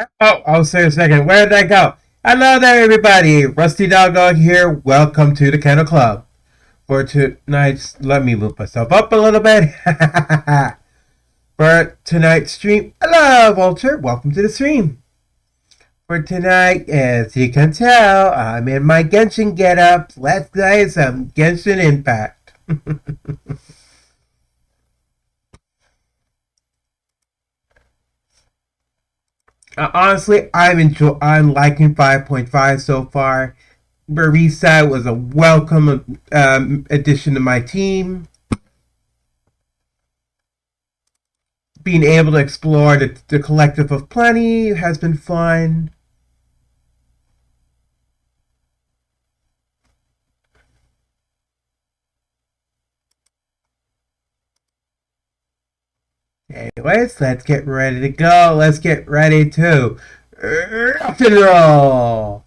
Oh, I'll say a second. Where did I go? Hello there, everybody. Rusty Doggo here. Welcome to the Kennel Club. For tonight's, let me move myself up a little bit. For tonight's stream, hello, Walter. Welcome to the stream. For tonight, as you can tell, I'm in my Genshin getup. Let's play some Genshin Impact. Honestly, I'm liking 5.5 so far. Barisa was a welcome addition to my team. Being able to explore the Collective of Plenty has been fun. Anyways, let's get ready to go. Let's get ready to Ruff N Roll.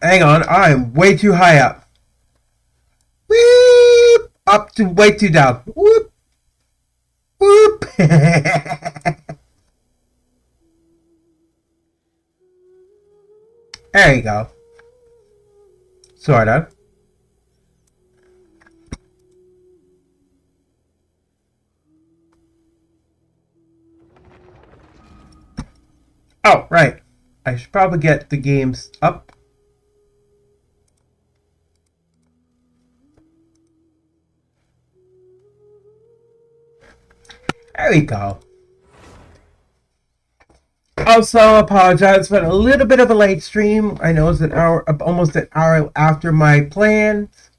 Hang on, I'm way too high up. Whoop! Up to way too down. Whoop! Whoop! There you go. Sort of. Oh, right. I should probably get the games up. There we go. Also, apologize for a little bit of a late stream. I know it's an hour, almost an hour after my plans.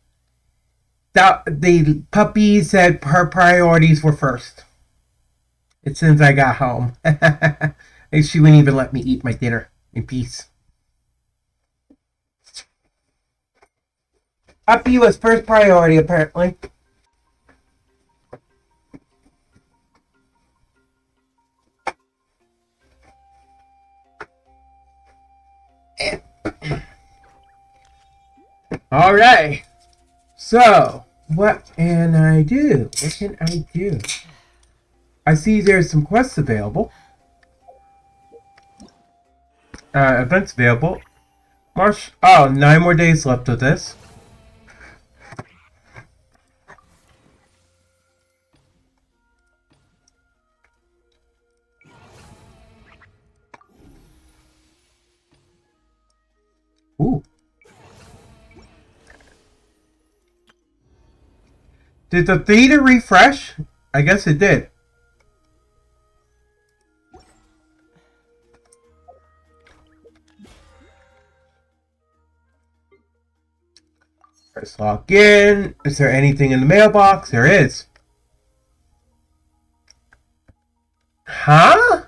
The puppy said her priorities were first. It's since I got home. She wouldn't even let me eat my dinner in peace. Puppy was first priority, apparently. All right. So, what can I do? What can I do? I see there's some quests available. Events available. March. Oh, 9 more days left of this. Ooh. Did the theater refresh? I guess it did. Let's log in. Is there anything in the mailbox? There is. Huh?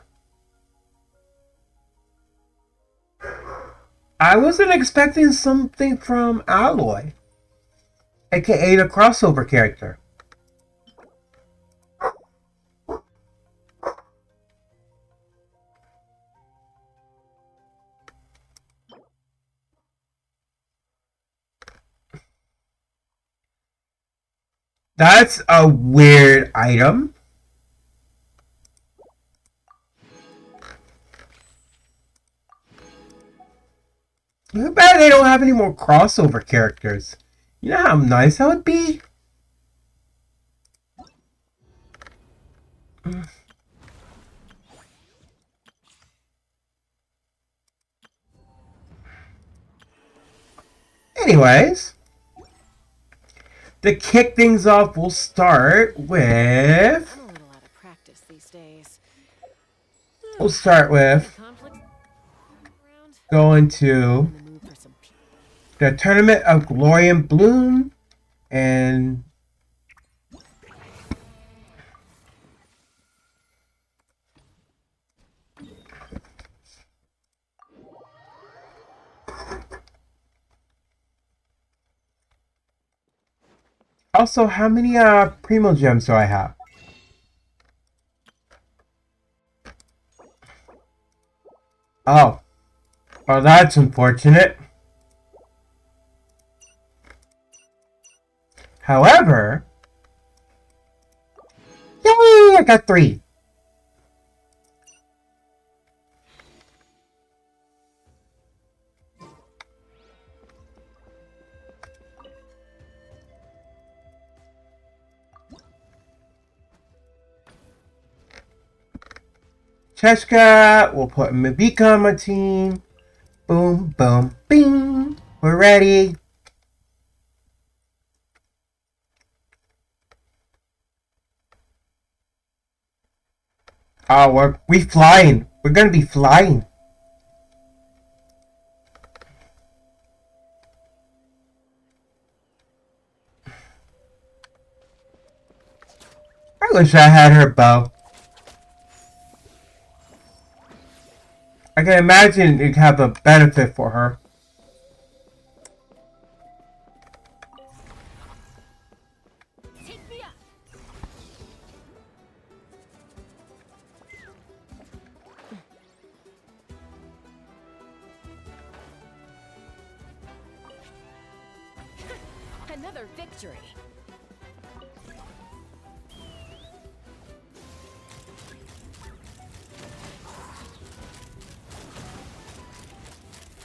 I wasn't expecting something from Alloy, aka the crossover character. That's a weird item. Too bad they don't have any more crossover characters. You know how nice that would be? Anyways, to kick things off, we'll start with... We'll start with going to the Tournament of Glory and Bloom and also, how many Primo Gems do I have? Oh. Well, that's unfortunate. However, yeah, Woo! I got 3. Cheshka, we'll put Mabika on my team. Boom, boom, bing. We're ready. Oh, we flying. We're gonna be flying. I wish I had her bow. I can imagine it'd have a benefit for her. Another victory.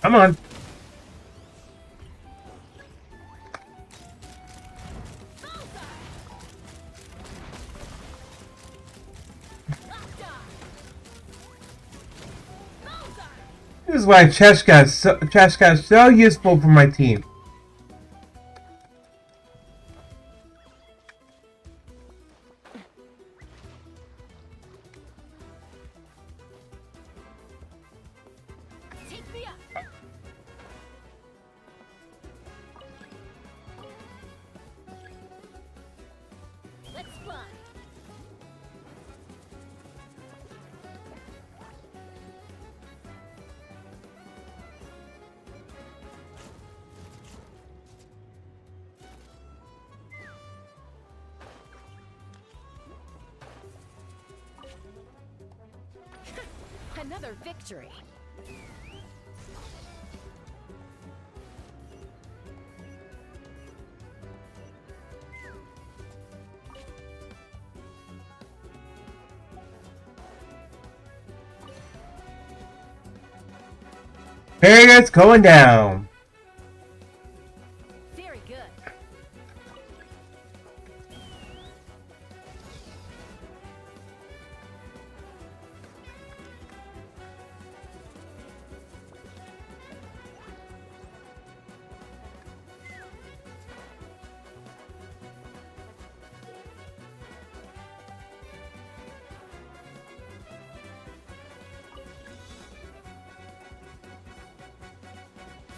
Come on. This is why Cheshka is so useful for my team. Take me up. Let's fly. Another victory. Barrier's going down. Very good.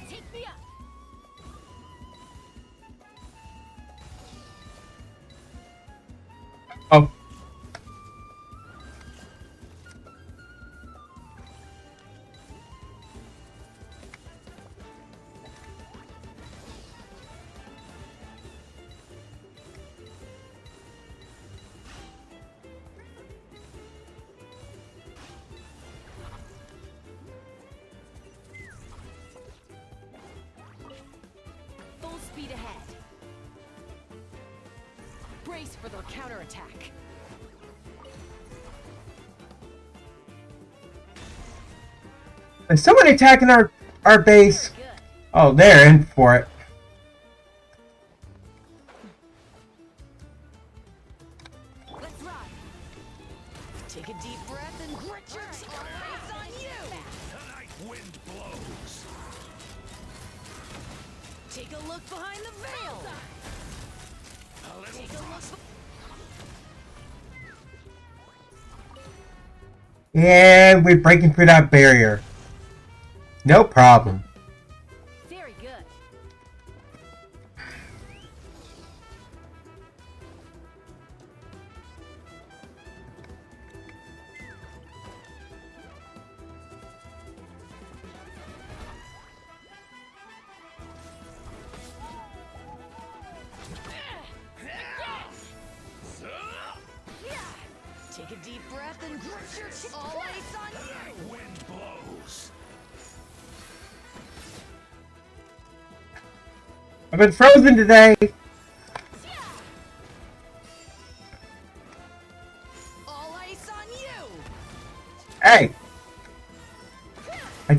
Take me up. Oh. Full speed ahead. Brace for their counterattack. Is someone attacking our base? Very good. Oh, they're in for it. Let's ride. Take a deep breath and grit your teeth. All eyes on you. The night wind blows. Take a look behind the veil. A little Take a frost. look. And we're breaking through that barrier. No problem. Very good. Take a deep breath and grit your teeth. All eyes on The you. night wind blows. I've been frozen today.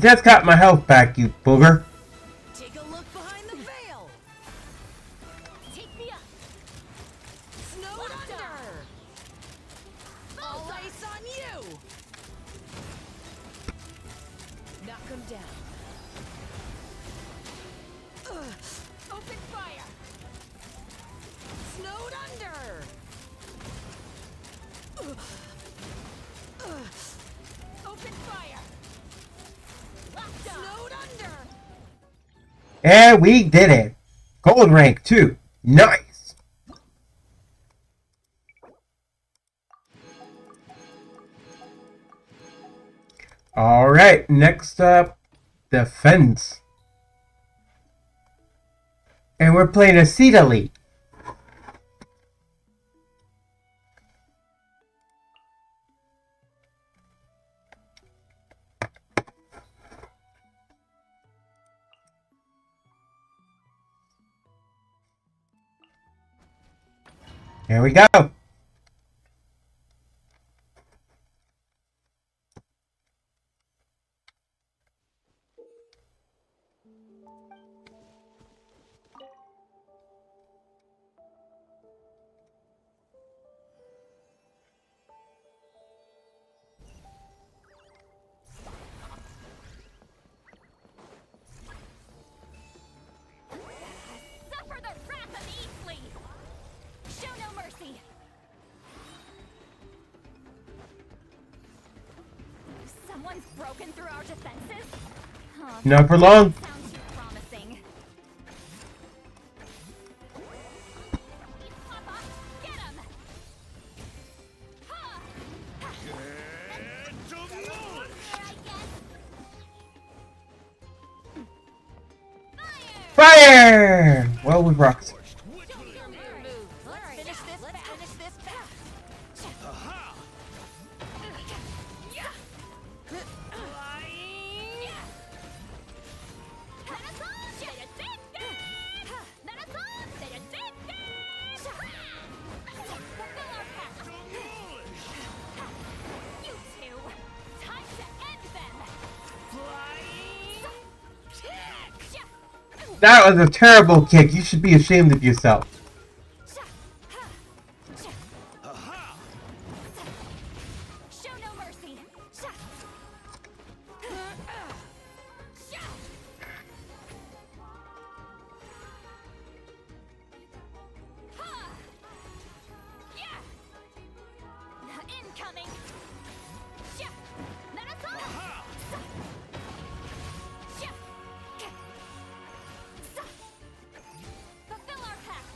just got my health back, you booger. Take a look behind the veil. Take me up. Snowed under. All ice on you. Knock him down. Open fire. Snowed under. Open fire. Snowed under. And we did it. Gold rank too. Nice. Alright, next up, defense. And we're playing a seed elite. Here we go. Suffer the wrath of Eastleigh! Show no mercy! Someone's broken through our defenses? Oh, Not for long. sounds too promising. Papa, get him! Ha! Get demolished! Fire! Well, with rocks. Which will it be? Let's finish this fast. Aha! Demolished! You two, time to end them. That was a terrible kick. You should be ashamed of yourself. Aha! Show no mercy. Incoming. Aha! Fulfill our pact.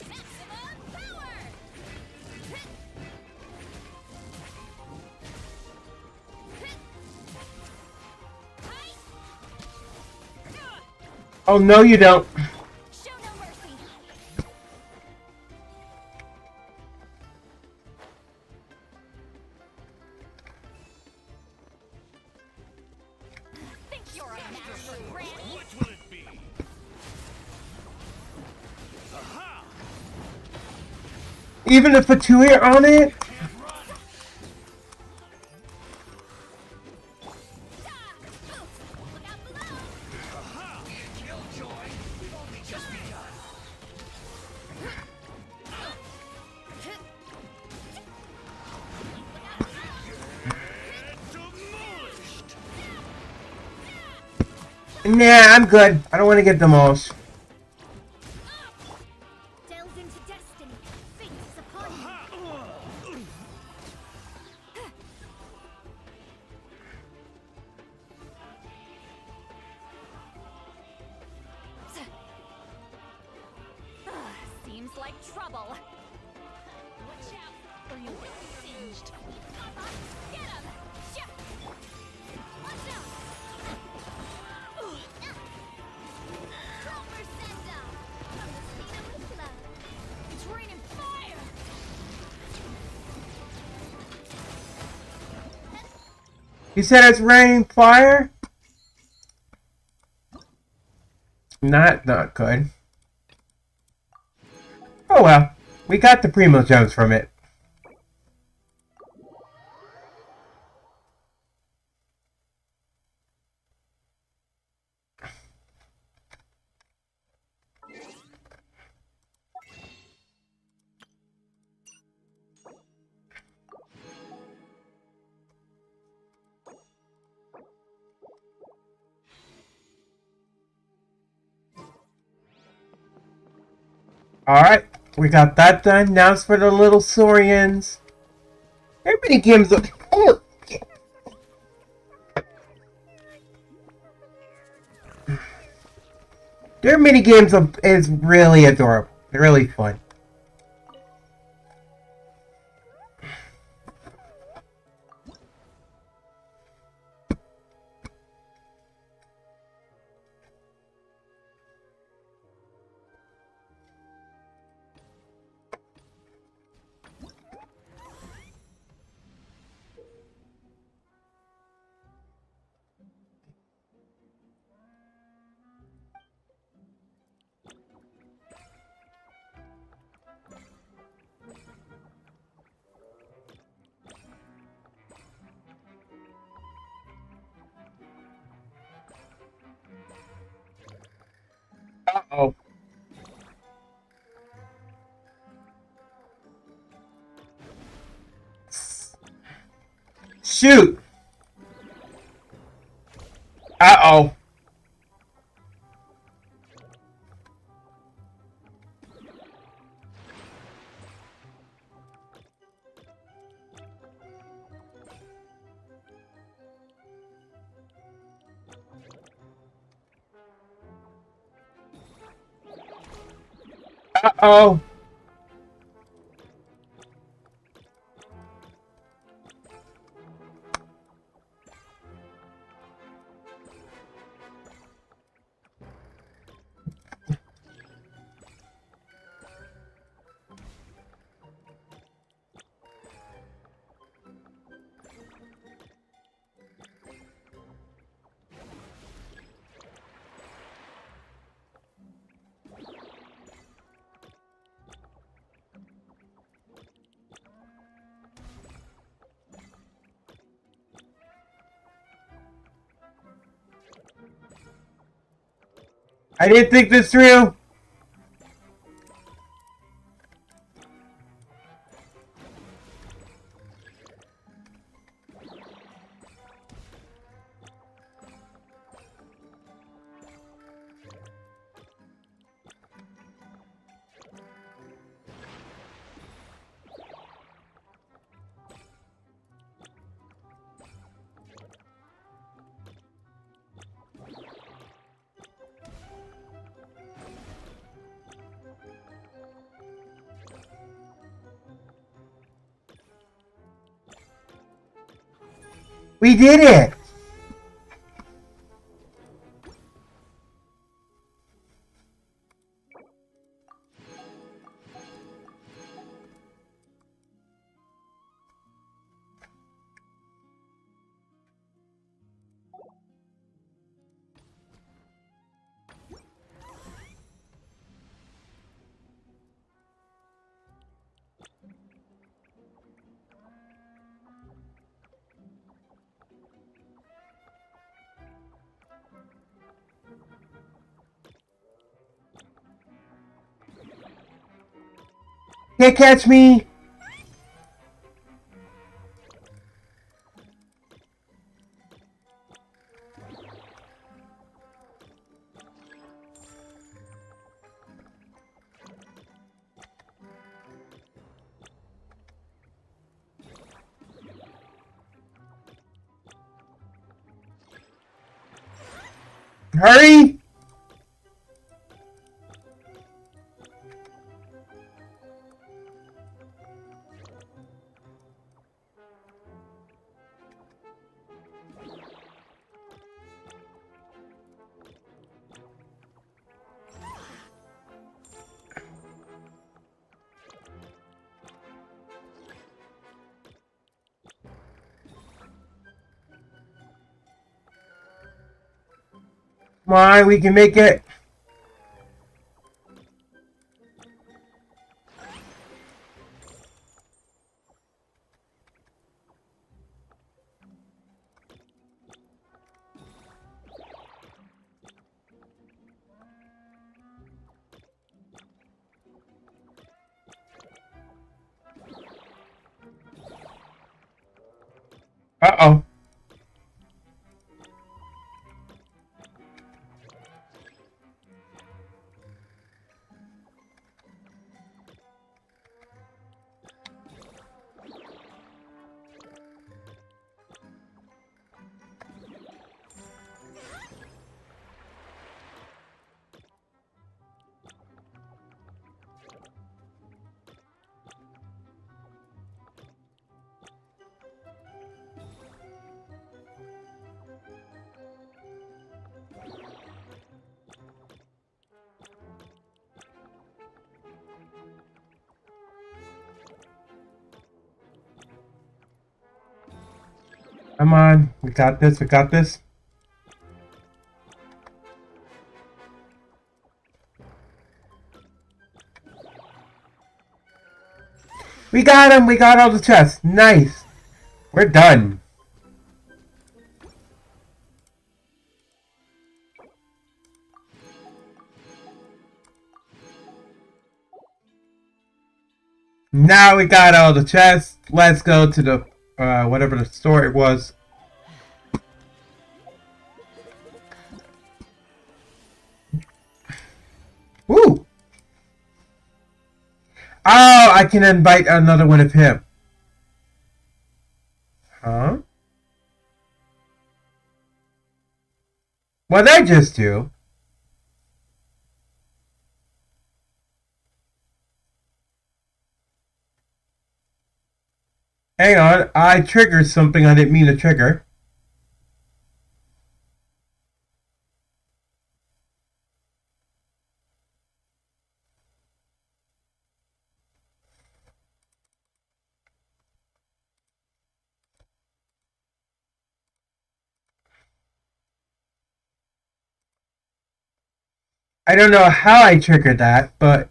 Maximum power. Oh, no, you don't. Show no mercy. Think you're a match for Granny? Which will it be? Aha! Even if a two-hit on it? Can't run! Look out below. Aha! Killjoy! We've only just begun. Get demolished! Nah, I'm good. I don't want to get demolished. Delve into destiny. Fate is upon you. Aha! Seems like trouble. Watch out, or you'll get singed. Get him! Watch out! Clover Senda! From the speed of the flood. It's raining fire! You said it's raining fire? Not good. Oh well. We got the Primo Gems from it. Alright, we got that done. Now it's for the little Saurians. There are many games of... Oh. Their mini games is really adorable. They're really fun. Uh-oh. Shoot! Uh-oh. Uh-oh. I didn't think this through. We did it! Can't catch me! Hurry! Come on, we can make it. Uh-oh. Come on. We got this. We got this. We got him. We got all the chests. Nice. We're done. Now we got all the chests. Let's go to the whatever the store it was. Woo! Oh, I can invite another one of him. Huh? What did I just do? Hang on, I triggered something I didn't mean to trigger. I don't know how I triggered that, but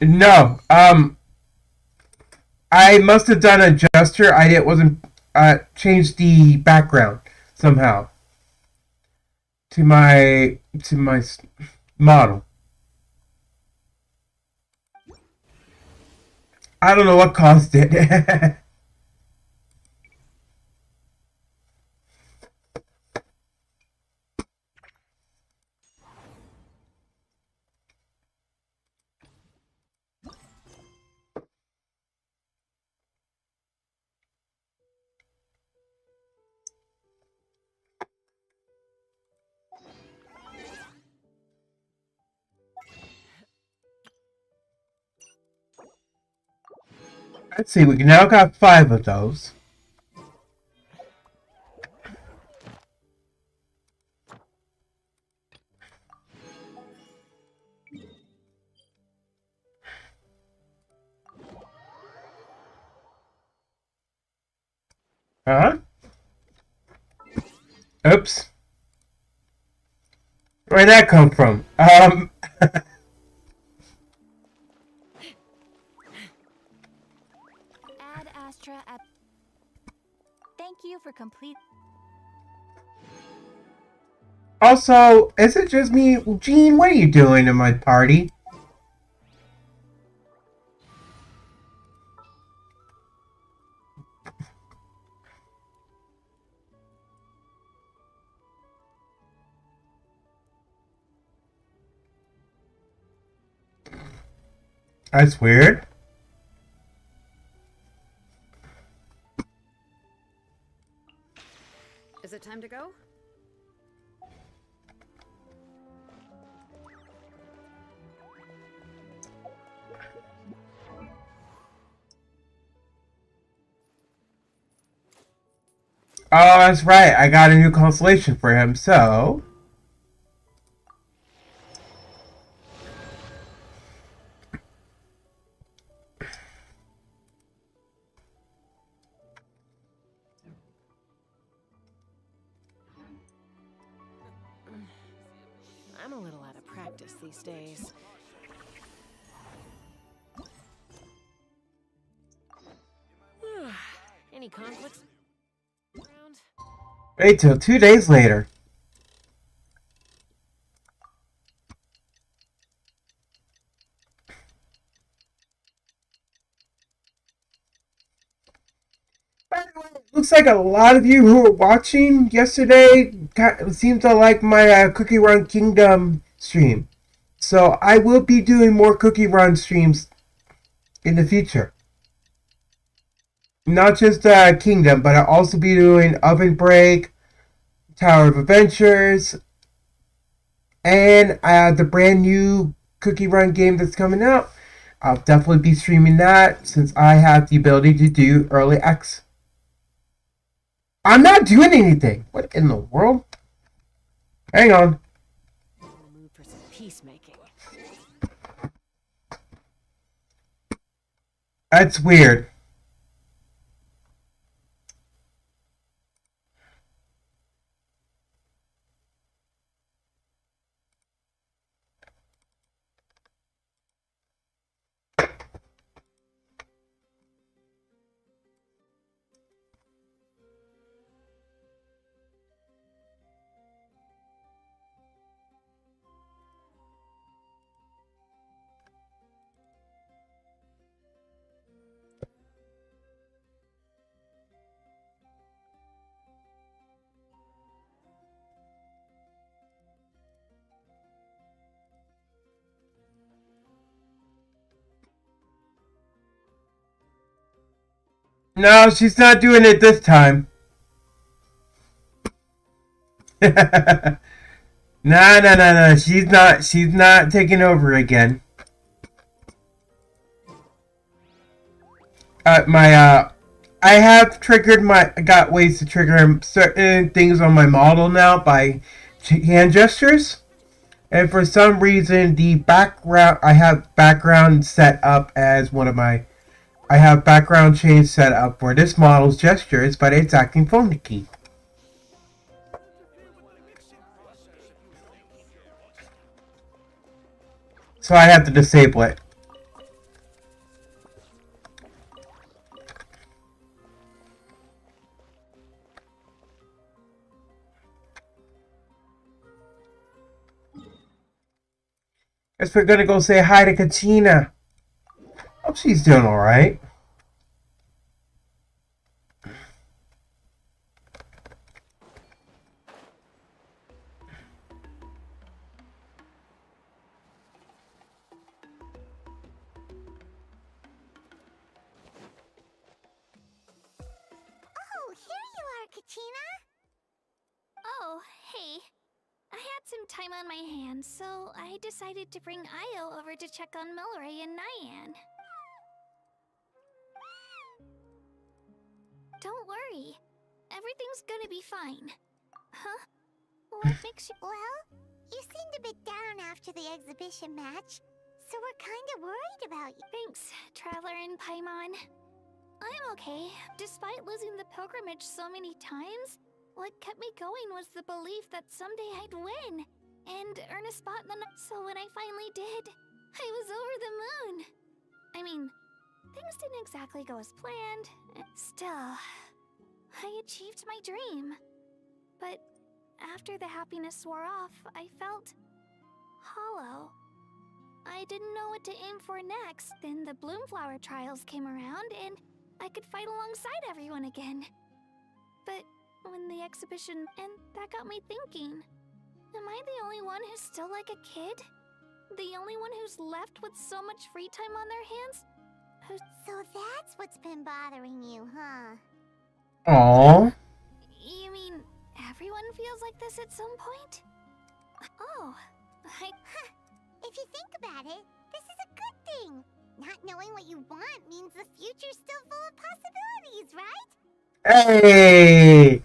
no. I must have done a gesture. I didn't wasn't changed the background somehow to my model. I don't know what caused it. Let's see. We now got 5 of those. Huh? Oops. Where'd that come from? Ad Astra at. Thank you for complete. Also, is it just me? Gene, what are you doing in my party? That's weird. Is it time to go? Oh, that's right. I got a new constellation for him, so... I'm a little out of practice these days. Any conflicts around? Wait till 2 days later. Looks like a lot of you who were watching yesterday seem to like my Cookie Run Kingdom stream. So I will be doing more Cookie Run streams in the future. Not just Kingdom, but I'll also be doing Oven Break, Tower of Adventures, and the brand new Cookie Run game that's coming out. I'll definitely be streaming that since I have the ability to do early access. I'm not doing anything. What in the world? Hang on. Mood for some peacemaking. That's weird. No, she's not doing it this time. No. She's not taking over again. I have triggered I got ways to trigger certain things on my model now by hand gestures. And for some reason, the background, I have background set up as one of my, I have background change set up for this model's gestures, but it's acting finicky. So I have to disable it. Guess we're gonna go say hi to Katina. Hope she's doing alright. Oh, here you are, Katina. Oh, hey. I had some time on my hands, so I decided to bring Io over to check on Melray and Nyan. Don't worry. Everything's gonna be fine. Huh? What makes you... Well, you seemed a bit down after the exhibition match, so we're kinda worried about you. Thanks, Traveler and Paimon. I'm okay. Despite losing the pilgrimage so many times, what kept me going was the belief that someday I'd win and earn a spot in the So when I finally did, I was over the moon. I mean, things didn't exactly go as planned. Still, I achieved my dream. But after the happiness wore off, I felt hollow. I didn't know what to aim for next. Then the Bloomflower trials came around and I could fight alongside everyone again. But when the exhibition, and that got me thinking, am I the only one who's still like a kid? The only one who's left with so much free time on their hands? So that's what's been bothering you, huh? Aww. You mean everyone feels like this at some point? Oh, If you think about it, this is a good thing. Not knowing what you want means the future's still full of possibilities, right? Hey!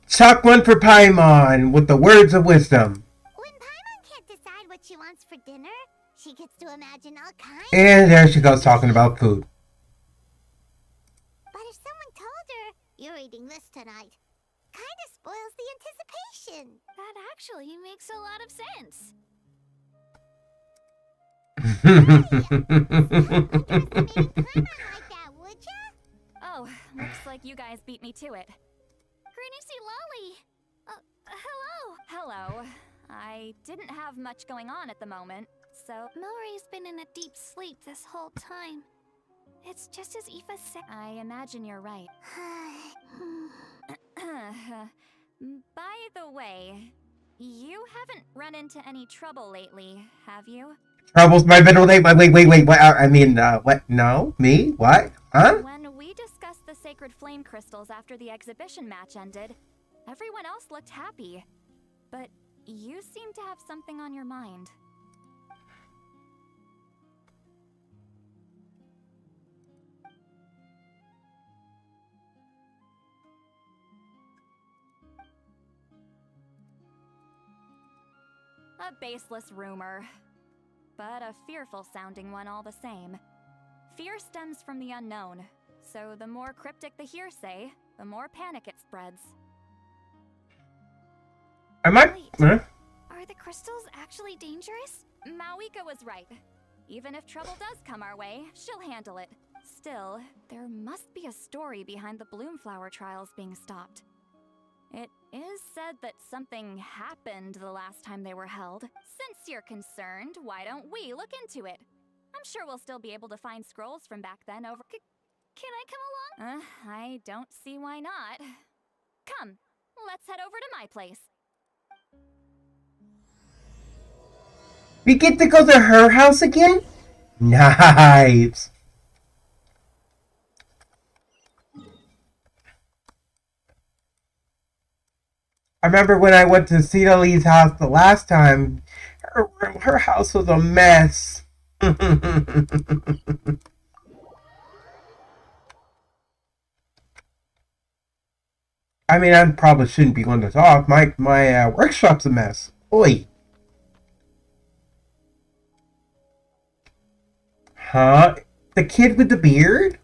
Chalk one for Paimon with the words of wisdom. When Paimon can't decide what she wants for dinner, she gets to imagine all kinds. And there she goes talking about food. But if someone told her, you're eating this tonight, kinda spoils the anticipation. That actually makes a lot of sense. Oh, looks like you guys beat me to it. Granny Lolly! Hello! Hello. I didn't have much going on at the moment, so... Melray's been in a deep sleep this whole time. It's just as Aoife said. I imagine you're right. By the way, you haven't run into any trouble lately, have you? Trouble's my middle name. Wait. What? What? No? Me? What? Huh? When we discussed the sacred flame crystals after the exhibition match ended, everyone else looked happy. But you seem to have something on your mind. A baseless rumor, but a fearful-sounding one all the same. Fear stems from the unknown, so the more cryptic the hearsay, the more panic it spreads. Am I? Wait. Huh? Are the crystals actually dangerous? Mauika was right. Even if trouble does come our way, she'll handle it. Still, there must be a story behind the Bloomflower trials being stopped. It is said that something happened the last time they were held. Since you're concerned, why don't we look into it? I'm sure we'll still be able to find scrolls from back then over... Can I come along? I don't see why not. Come, let's head over to my place. We get to go to her house again? Nice. I remember when I went to Cena Lee's house the last time, her house was a mess. I mean, I probably shouldn't be going to talk. My workshop's a mess. Oi. Huh? The kid with the beard?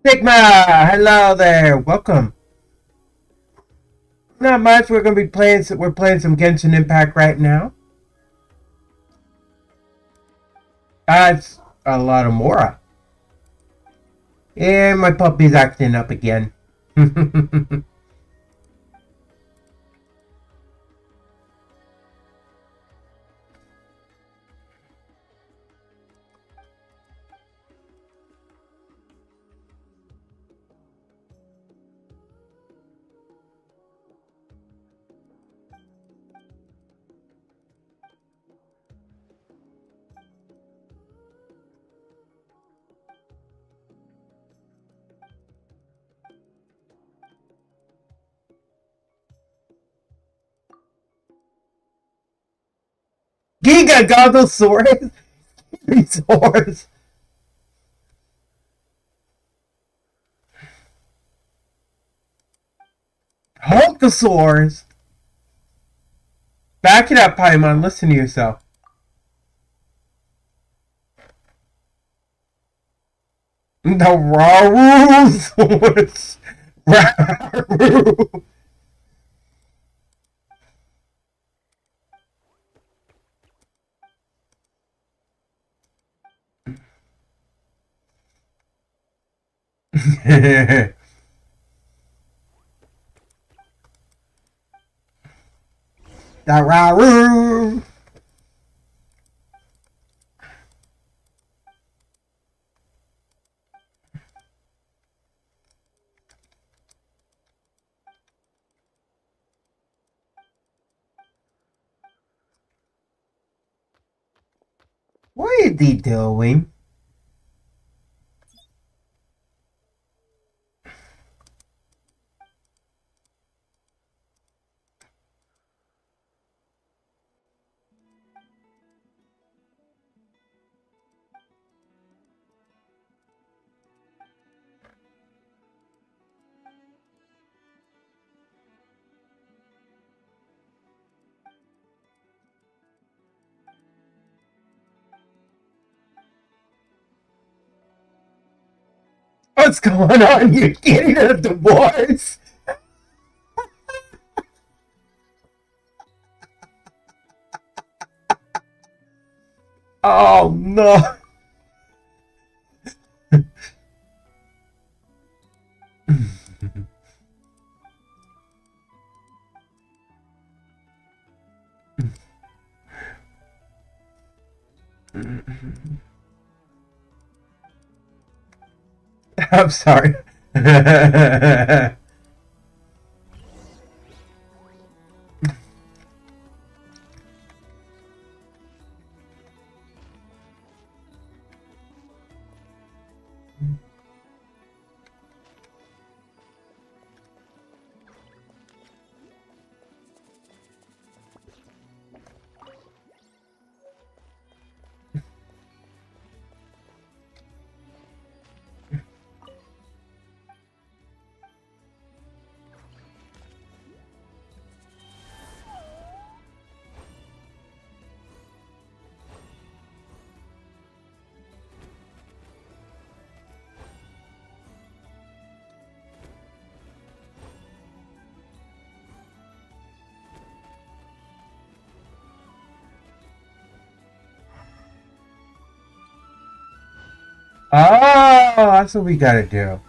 Sigma! Hello there! Welcome. Not much. We're playing some Genshin Impact right now. That's a lot of Mora. And my puppy's acting up again. Giga Gogglsaurus! Resource! Hulkasaurus! Back it up, Paimon. Listen to yourself. The Rarusaurus! Raru! The Raru! What is he doing? What's going on? You're getting a divorce? Oh no. I'm sorry. Oh, that's what we gotta do.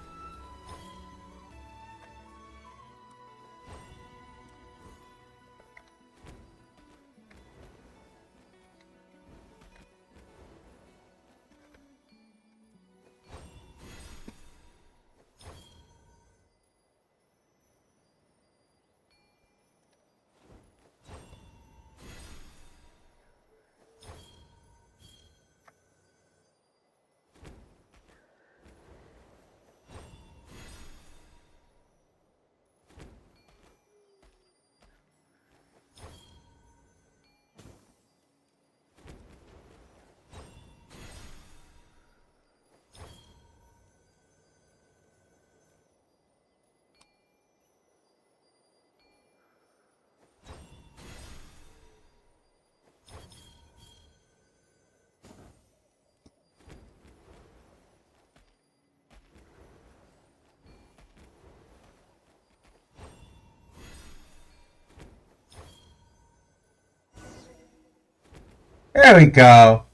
There we go.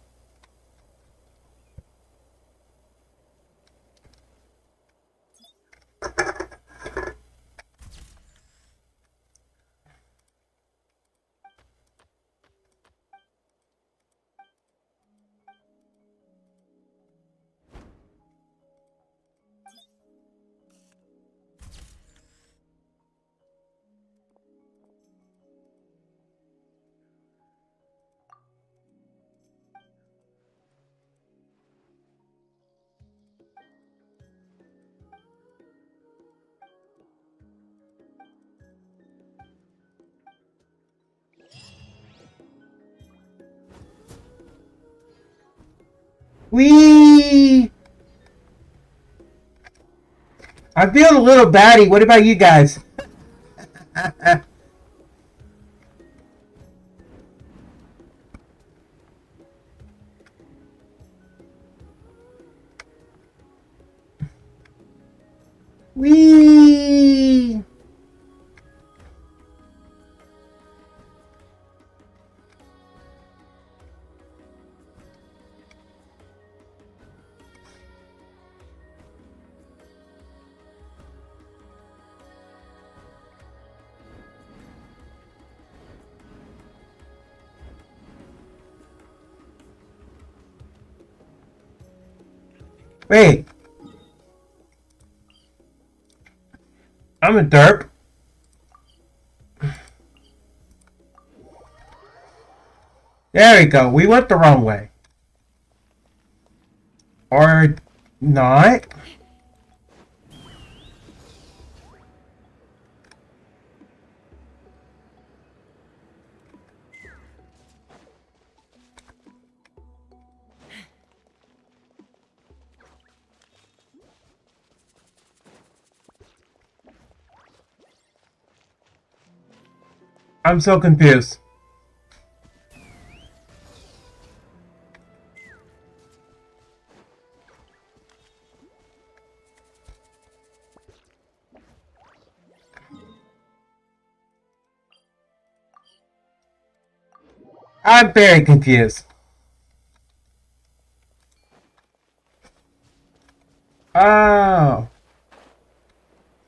Wee! I feel a little batty. What about you guys? Wee! Wait. I'm a derp. There we go. We went the wrong way. Or not. I'm so confused. I'm very confused. Oh.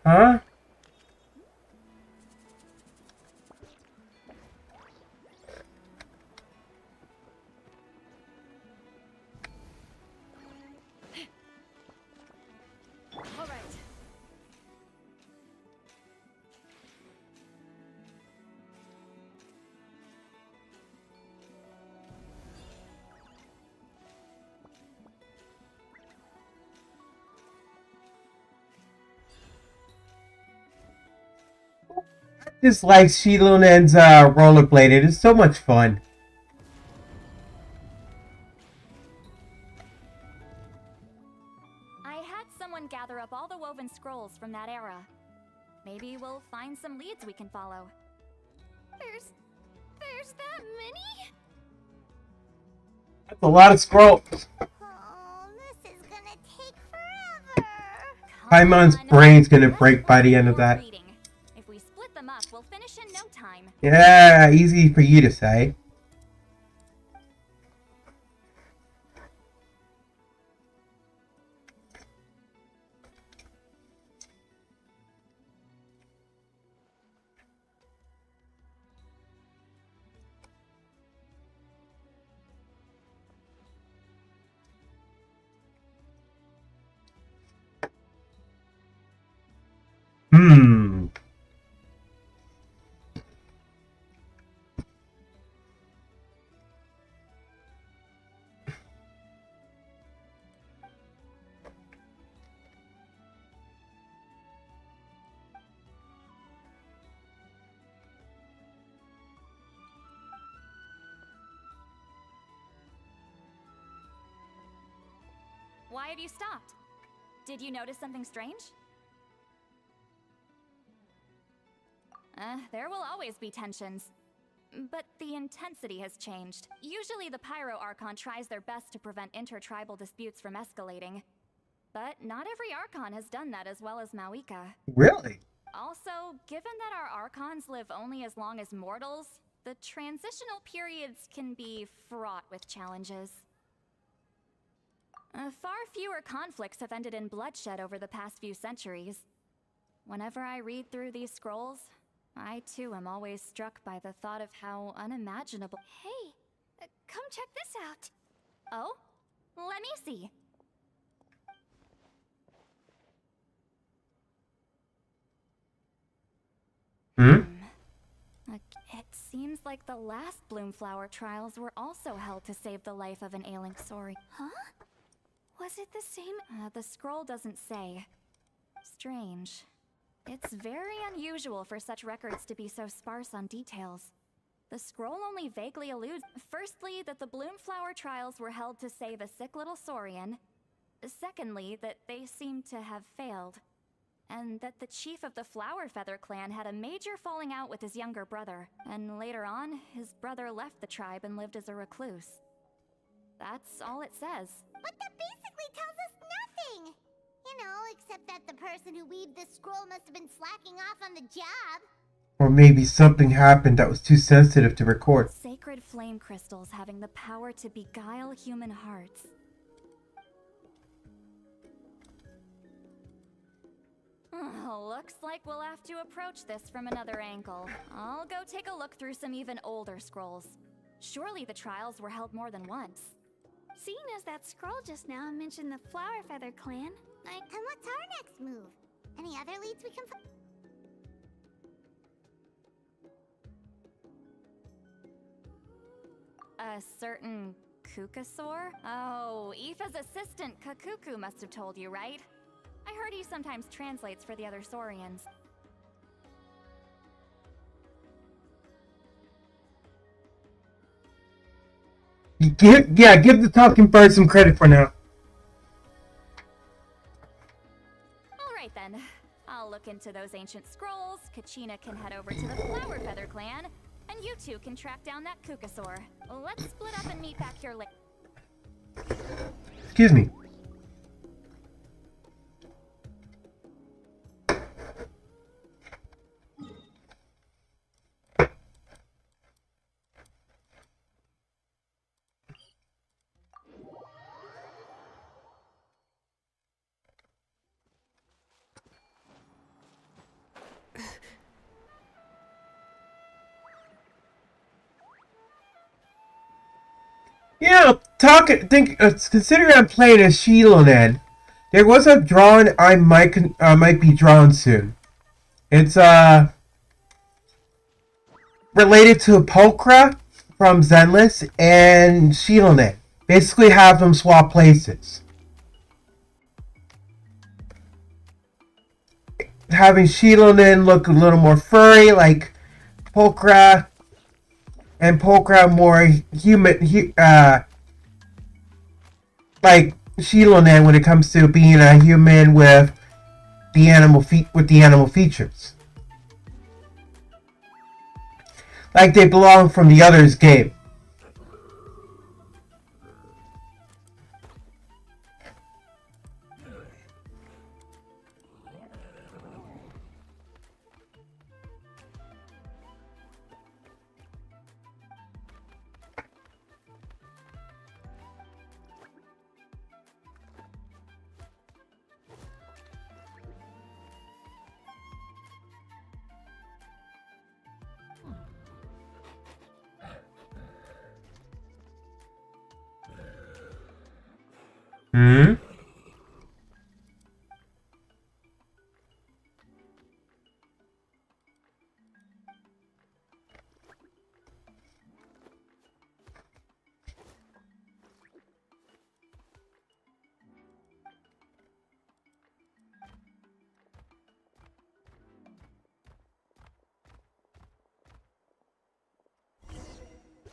Huh? All right. Just like Shilunen's rollerblading. It's so much fun. I had someone gather up all the woven scrolls from that era. Maybe we'll find some leads we can follow. There's that many? That's a lot of scrolls. Oh, this is gonna take forever. Paimon's Come on, brain's gonna let's break by the end of more that. reading. If we split them up, we'll finish in no time. Yeah, easy for you to say. Hmm. Why have you stopped? Did you notice something strange? There will always be tensions. But the intensity has changed. Usually the Pyro Archon tries their best to prevent intertribal disputes from escalating. But not every Archon has done that as well as Muisc. Really? Also, given that our Archons live only as long as mortals, the transitional periods can be fraught with challenges. Far fewer conflicts have ended in bloodshed over the past few centuries. Whenever I read through these scrolls, I too am always struck by the thought of how unimaginable— Hey, come check this out. Oh? Let me see. Hmm? It seems like the last Bloomflower trials were also held to save the life of an ailing Sori. Huh? Was it the same? The scroll doesn't say. Strange. It's very unusual for such records to be so sparse on details. The scroll only vaguely alludes, firstly, that the Bloomflower trials were held to save a sick little Saurian. Secondly, that they seem to have failed. And that the chief of the Flower Feather clan had a major falling out with his younger brother. And later on, his brother left the tribe and lived as a recluse. That's all it says. But that basically tells us nothing! You know, except that the person who weaved this scroll must have been slacking off on the job. Or maybe something happened that was too sensitive to record. Sacred flame crystals having the power to beguile human hearts. Looks like we'll have to approach this from another angle. I'll go take a look through some even older scrolls. Surely the trials were held more than once. Seeing as that scroll just now mentioned the Flower Feather clan, and what's our next move? Any other leads we can find? A certain Kukasaur? Oh, Aoife's assistant Kakuku must have told you, right? I heard he sometimes translates for the other Saurians. Give the talking bird some credit for now. Alright then. I'll look into those ancient scrolls, Kachina can head over to the Flower Feather clan, and you two can track down that Kukasaur. Let's split up and meet back here later. Excuse me. You know, considering I'm playing as Shelonen, there was a drawing I might be drawing soon. It's related to Pulchra from Zenless and Shelonen. Basically, have them swap places. Having Shelonen look a little more furry, like Pulchra, and Pulchra more human, like Shelonen when it comes to being a human with the animal features, like they belong from the others game. Hmm?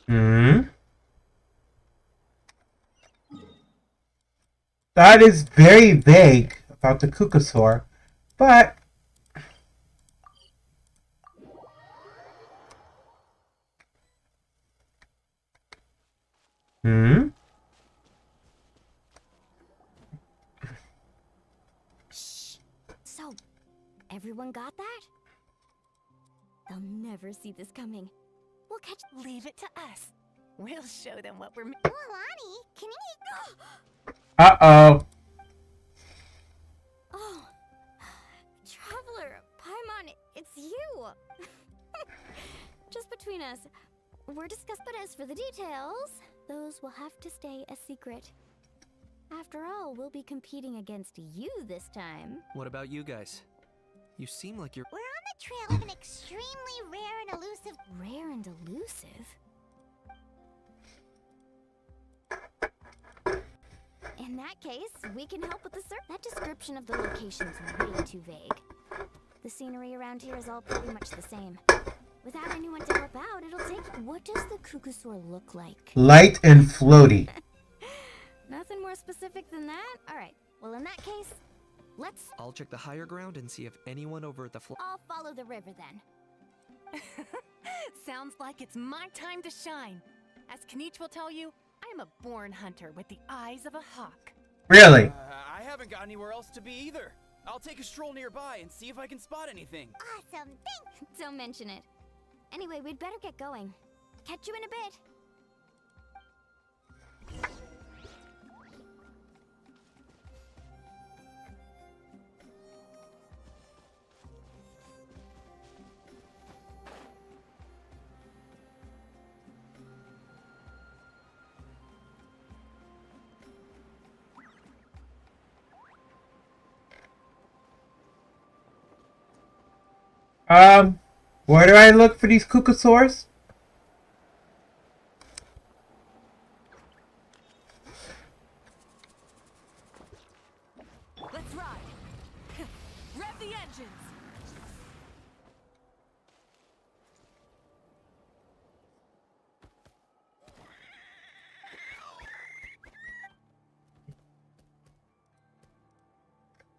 Hmm? That is very vague about the Kukasaur, but hmm? Shh. So, everyone got that? They'll never see this coming. We'll catch. Leave it to us. We'll show them what we're. Ooh, Lonnie, can you... Uh-oh. Oh, Traveler, Paimon, it's you. Just between us, we're discussing. But as for the details, those will have to stay a secret. After all, we'll be competing against you this time. What about you guys? You seem like you're... We're on the trail of an extremely rare and elusive... Rare and elusive? In that case, we can help with the search. That description of the location's way too vague. The scenery around here is all pretty much the same. Without anyone to help out, it'll take... What does the Kukusaur look like? Light and floaty. Nothing more specific than that? Alright, well in that case, let's... I'll check the higher ground and see if anyone over at the I'll follow the river then. Sounds like it's my time to shine. As Kanichi will tell you, I am a born hunter with the eyes of a hawk. Really? I haven't got anywhere else to be either. I'll take a stroll nearby and see if I can spot anything. Awesome, thanks! Don't mention it. Anyway, we'd better get going. Catch you in a bit. Where do I look for these Kukasaurs? Let's ride. Rev the engines.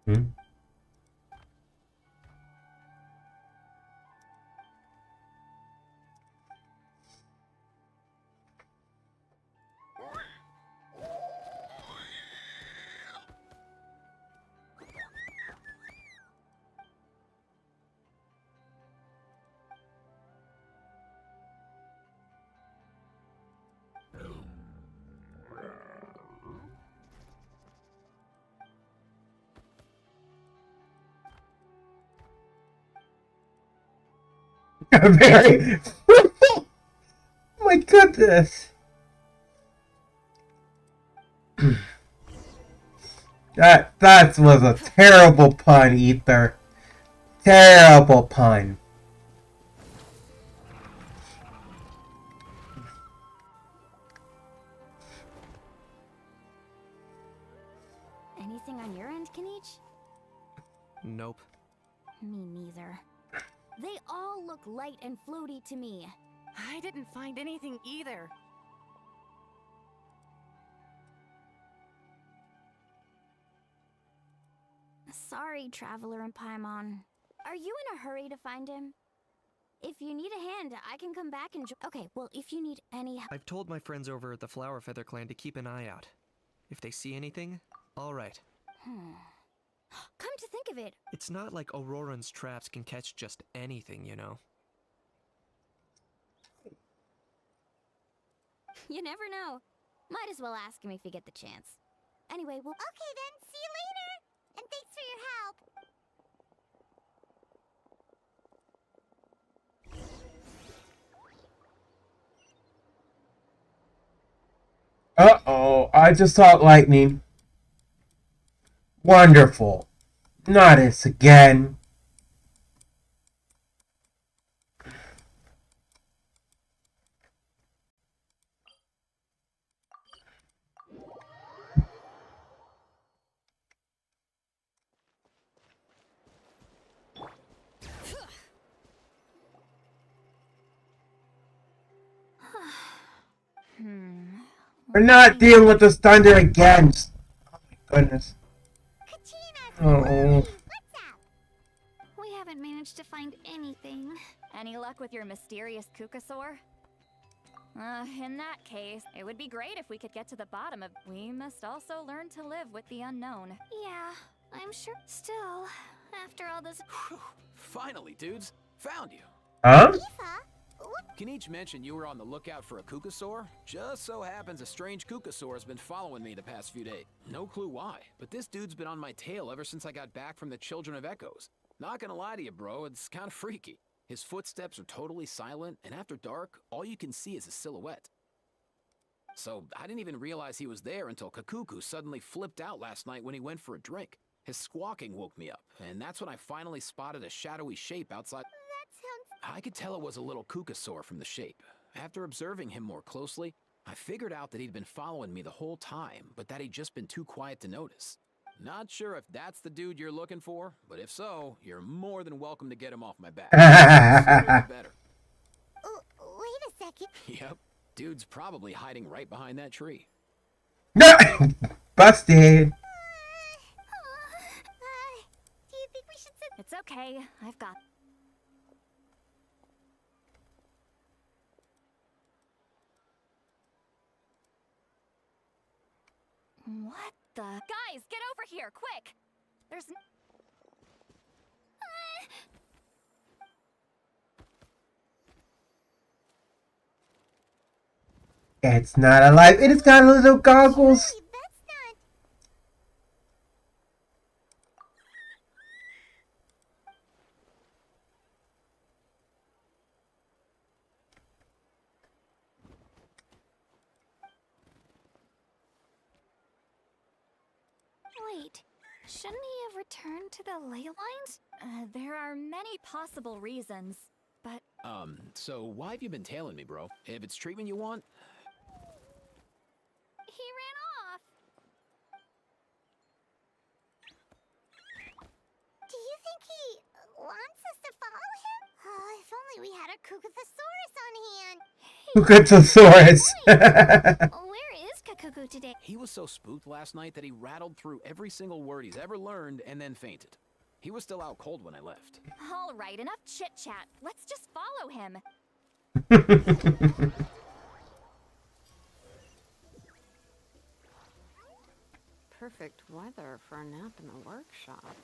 Hmm? Very. Oh my goodness. That was a terrible pun, Ether. Terrible pun. Anything on your end, Kanich? Nope. Me neither. They all look light and floaty to me. I didn't find anything either. Sorry, Traveler and Paimon. Are you in a hurry to find him? If you need a hand, I can come back and okay, well, if you need any help. I've told my friends over at the Flower Feather Clan to keep an eye out. If they see anything, all right. Come to think of it, It's not like Auroran's traps can catch just anything, you know. you never know. Might as well ask him if you get the chance. Anyway, well. Okay then, see you later! And thanks for your help! Uh-oh, I just saw lightning. Wonderful. Not this again. We're not dealing with this thunder again. Oh my goodness. Kachina! Oh. What's up? We haven't managed to find anything. Any luck with your mysterious Kukasaur? In that case, it would be great if we could get to the bottom of. We must also learn to live with the unknown. Yeah, I'm sure. Still, after all this. Whew. Finally, dudes. Found you. Huh? Aoife? What? Kanich mentioned you were on the lookout for a Kukasaur. Just so happens a strange Kukasaur has been following me the past few days. No clue why, but this dude's been on my tail ever since I got back from the Children of Echoes. Not gonna lie to you, bro, it's kind of freaky. His footsteps are totally silent, and after dark, all you can see is a silhouette. So I didn't even realize he was there until Kakuku suddenly flipped out last night when he went for a drink. His squawking woke me up, and that's when I finally spotted a shadowy shape outside. That sounds. I could tell it was a little Kukasaur from the shape. After observing him more closely, I figured out that he'd been following me the whole time, but that he'd just been too quiet to notice. Not sure if that's the dude you're looking for, but if so, you're more than welcome to get him off my back. The sooner the better. Oh, wait a second. Yep, dude's probably hiding right behind that tree. Busted. Do you think we should sit? It's okay, I've got. What the? Guys, get over here, quick! There's. It's not alive. It has got little goggles. Hey, that's not. Wait, shouldn't he have returned to the ley lines? There are many possible reasons, but. So why have you been tailing me, bro? If it's treatment you want, He ran off. Do you think he wants us to follow him? Oh, if only we had a Kukasaurus on hand. Kukasaurus. Where is Kakuku today? he was so spooked last night that he rattled through every single word he's ever learned and then fainted. He was still out cold when I left. All right, enough chit chat. Let's just follow him. Perfect weather for a nap in the workshop.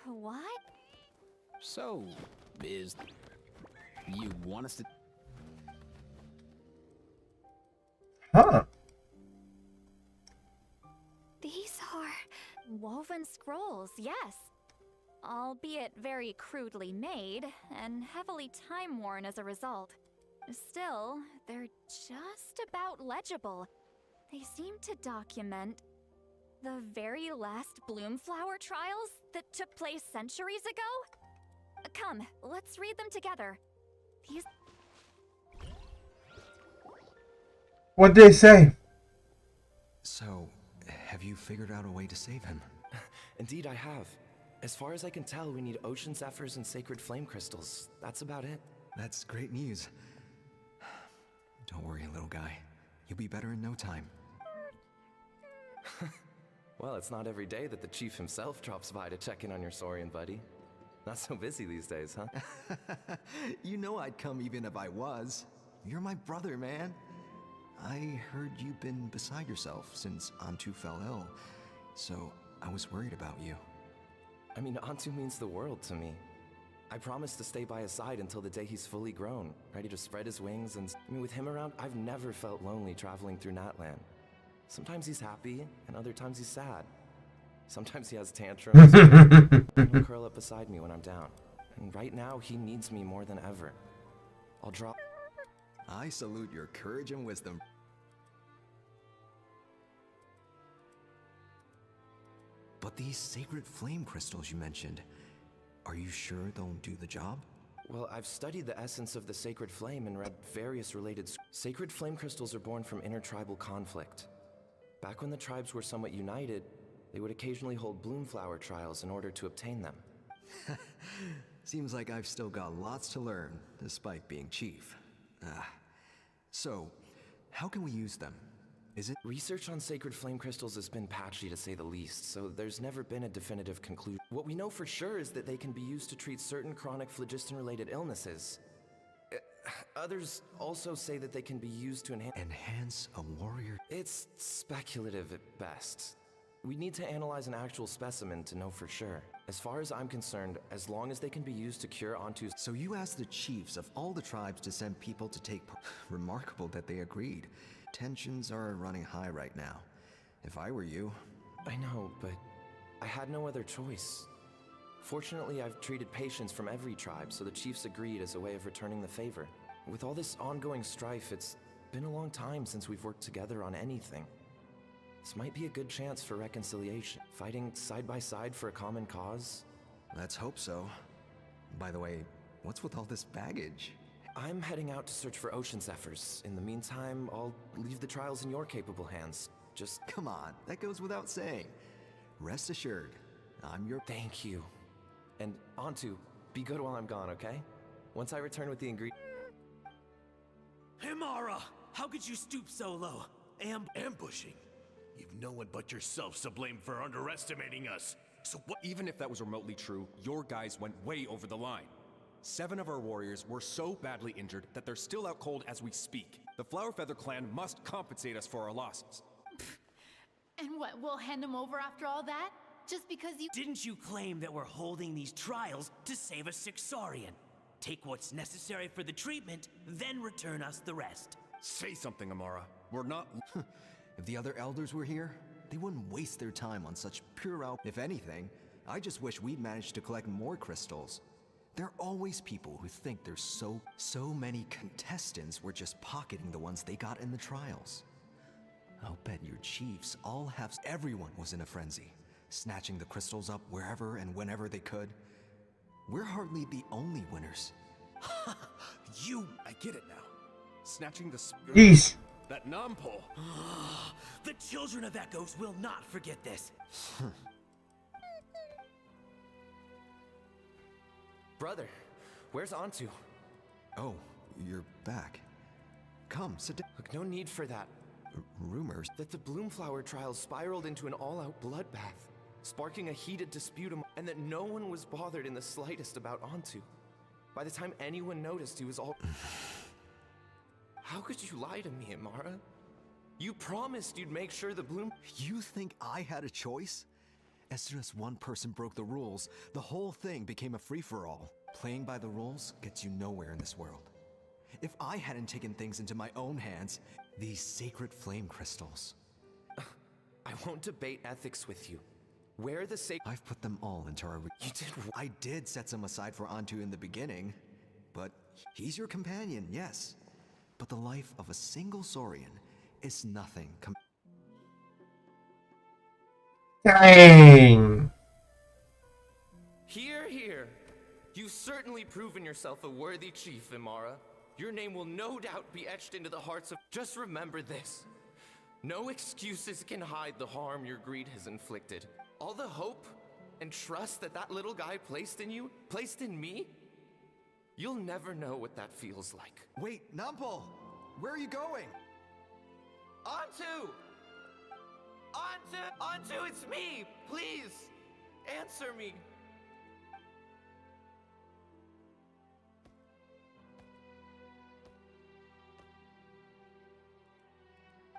What? So, is you want us to? Huh. These are woven scrolls, yes. Albeit very crudely made and heavily time-worn as a result. Still, they're just about legible. They seem to document the very last Bloomflower trials that took place centuries ago. Come, let's read them together. These... What'd they say? So, have you figured out a way to save him? Indeed, I have. As far as I can tell, we need ocean zephyrs and sacred flame crystals. That's about it. That's great news. Don't worry, little guy. You'll be better in no time. Well, it's not every day that the chief himself drops by to check in on your Saurian buddy. Not so busy these days, huh? You know I'd come even if I was. You're my brother, man. I heard you've been beside yourself since Antu fell ill, so I was worried about you. I mean, Antu means the world to me. I promised to stay by his side until the day he's fully grown, ready to spread his wings, and I mean, with him around, I've never felt lonely traveling through Natlan. Sometimes he's happy, and other times he's sad. Sometimes he has tantrums, and he'll curl up beside me when I'm down. And right now, he needs me more than ever. I'll drop... I salute your courage and wisdom. But these sacred flame crystals you mentioned, are you sure they'll do the job? Well, I've studied the essence of the sacred flame and read various related... Sacred flame crystals are born from intertribal conflict. Back when the tribes were somewhat united, they would occasionally hold bloomflower trials in order to obtain them. Seems like I've still got lots to learn, despite being chief. So, how can we use them? Is it... Research on sacred flame crystals has been patchy to say the least, so there's never been a definitive conclusion. What we know for sure is that they can be used to treat certain chronic phlogiston-related illnesses. Others also say that they can be used to enhance a warrior? It's speculative at best. We need to analyze an actual specimen to know for sure. As far as I'm concerned, as long as they can be used to cure Antu's... So you asked the chiefs of all the tribes to send people to take part. Remarkable that they agreed. Tensions are running high right now. If I were you... I know, but I had no other choice. Fortunately, I've treated patients from every tribe, so the chiefs agreed as a way of returning the favor. With all this ongoing strife, it's been a long time since we've worked together on anything. This might be a good chance for reconciliation. Fighting side by side for a common cause? Let's hope so. By the way, what's with all this baggage? I'm heading out to search for ocean zephyrs. In the meantime, I'll leave the trials in your capable hands. Just... Come on, that goes without saying. Rest assured, I'm your... Thank you. And Antu, be good while I'm gone, okay? Once I return with the ingredients... Himara! How could you stoop so low? Ambushing? You've no one but yourself to blame for underestimating us. So what? Even if that was remotely true, your guys went way over the line. 7 of our warriors were so badly injured that they're still out cold as we speak. The Flowerfeather clan must compensate us for our losses. And what, we'll hand them over after all that? Just because you— Didn't you claim that we're holding these trials to save a Saurian? Take what's necessary for the treatment, then return us the rest. Say something, Amara. We're not... If the other elders were here, they wouldn't waste their time on such puerile... If anything, I just wish we'd managed to collect more crystals. There are always people who think there's so many contestants were just pocketing the ones they got in the trials. I'll bet your chiefs all have... Everyone was in a frenzy, snatching the crystals up wherever and whenever they could. We're hardly the only winners. I get it now. Snatching the... Jeez. That Nampole. The children of Echoes will not forget this. Brother, where's Antu? Oh, you're back. Come, sit down. Look, no need for that. Rumors that the Bloomflower trials spiraled into an all-out bloodbath, sparking a heated dispute, and that no one was bothered in the slightest about Antu. By the time anyone noticed, he was all... How could you lie to me, Amara? You promised you'd make sure the Bloom... You think I had a choice? As soon as one person broke the rules, the whole thing became a free-for-all. Playing by the rules gets you nowhere in this world. If I hadn't taken things into my own hands, these sacred flame crystals. I won't debate ethics with you. Where the I've put them all into our... You did... I did set some aside for Antu in the beginning, but he's your companion, yes. But the life of a single Saurian is nothing Dang! Hear, hear. You've certainly proven yourself a worthy chief, Imara. Your name will no doubt be etched into the hearts of... Just remember this. No excuses can hide the harm your greed has inflicted. All the hope and trust that that little guy placed in you, placed in me, you'll never know what that feels like. Wait, Nampal! Where are you going? Antu! Antu, it's me! Please! Answer me!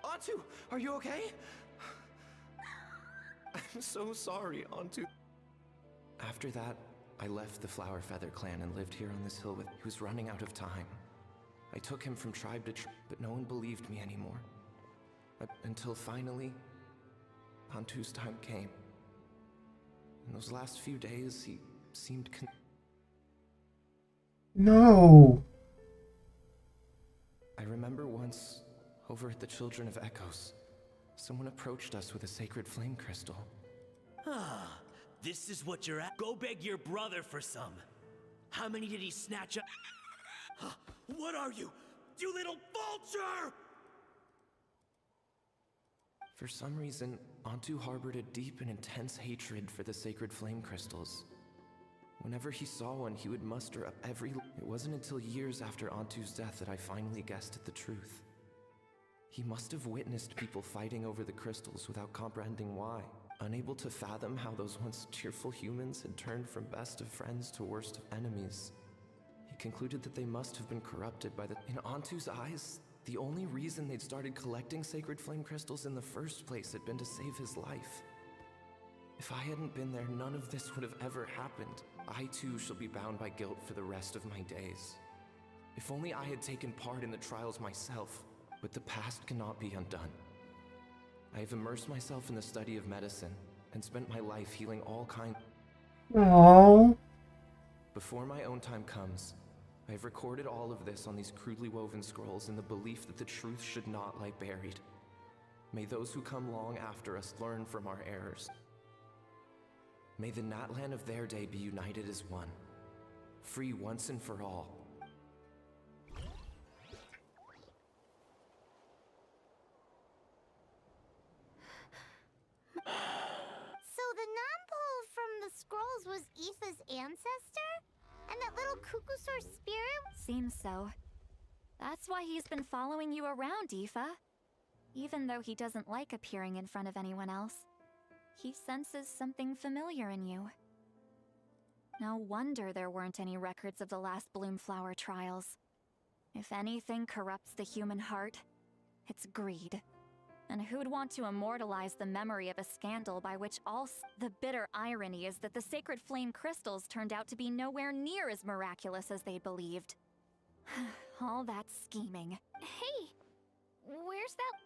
Antu, are you okay? I'm so sorry, Antu. After that, I left the Flower Feather clan and lived here on this hill with... He was running out of time. I took him from tribe to tribe, but no one believed me anymore. Until finally, Antu's time came. In those last few days, he seemed No! I remember once, over at the Children of Echoes, someone approached us with a sacred flame crystal. Ah, this is what you're at. Go beg your brother for some. How many did he snatch up? What are you? You little vulture! For some reason, Antu harbored a deep and intense hatred for the sacred flame crystals. Whenever he saw one, he would muster up every... It wasn't until years after Antu's death that I finally guessed at the truth. He must have witnessed people fighting over the crystals without comprehending why. Unable to fathom how those once cheerful humans had turned from best of friends to worst of enemies. He concluded that they must have been corrupted by the... In Antu's eyes, the only reason they'd started collecting sacred flame crystals in the first place had been to save his life. If I hadn't been there, none of this would have ever happened. I too shall be bound by guilt for the rest of my days. If only I had taken part in the trials myself. But the past cannot be undone. I have immersed myself in the study of medicine and spent my life healing all kinds. Aww. Before my own time comes, I have recorded all of this on these crudely woven scrolls in the belief that the truth should not lie buried. May those who come long after us learn from our errors. May the Natlan of their day be united as one, free once and for all. So the non-pole from the scrolls was Aoife's ancestor? And that little Kukusaur spirit? Seems so. That's why he's been following you around, Aoife. Even though he doesn't like appearing in front of anyone else, he senses something familiar in you. No wonder there weren't any records of the last Bloomflower trials. If anything corrupts the human heart, it's greed. And who'd want to immortalize the memory of a scandal by which the bitter irony is that the sacred flame crystals turned out to be nowhere near as miraculous as they believed. All that scheming. Hey, where's that?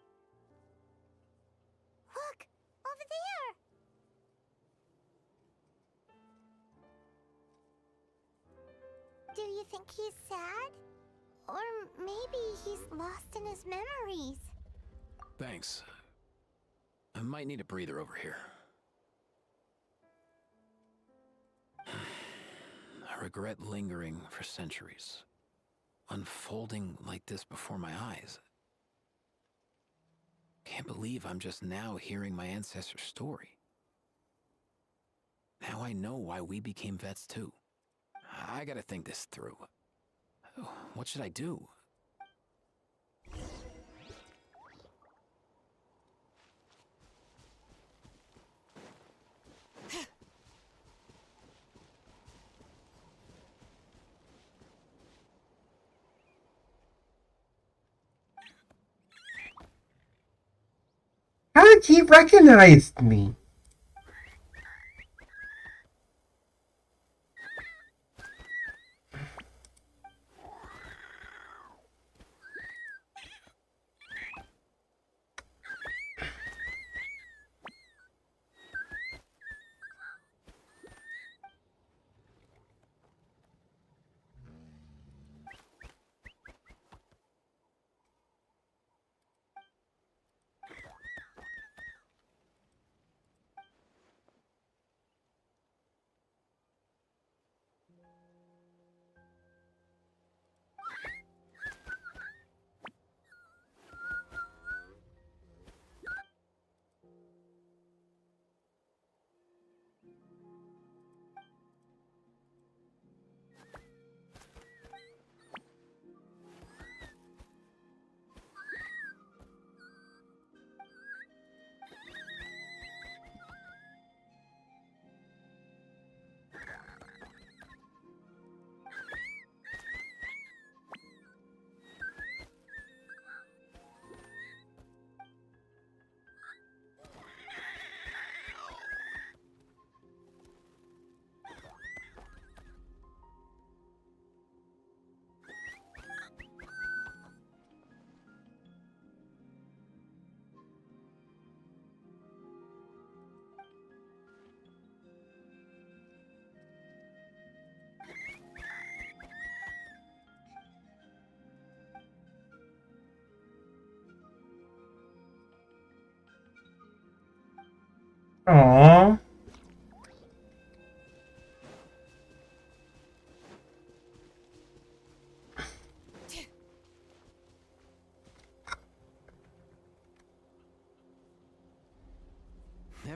Look, over there! Do you think he's sad? Or maybe he's lost in his memories? Thanks. I might need a breather over here. A regret lingering for centuries. Unfolding like this before my eyes. Can't believe I'm just now hearing my ancestor's story. Now I know why we became vets too. I gotta think this through. What should I do? How did he recognize me?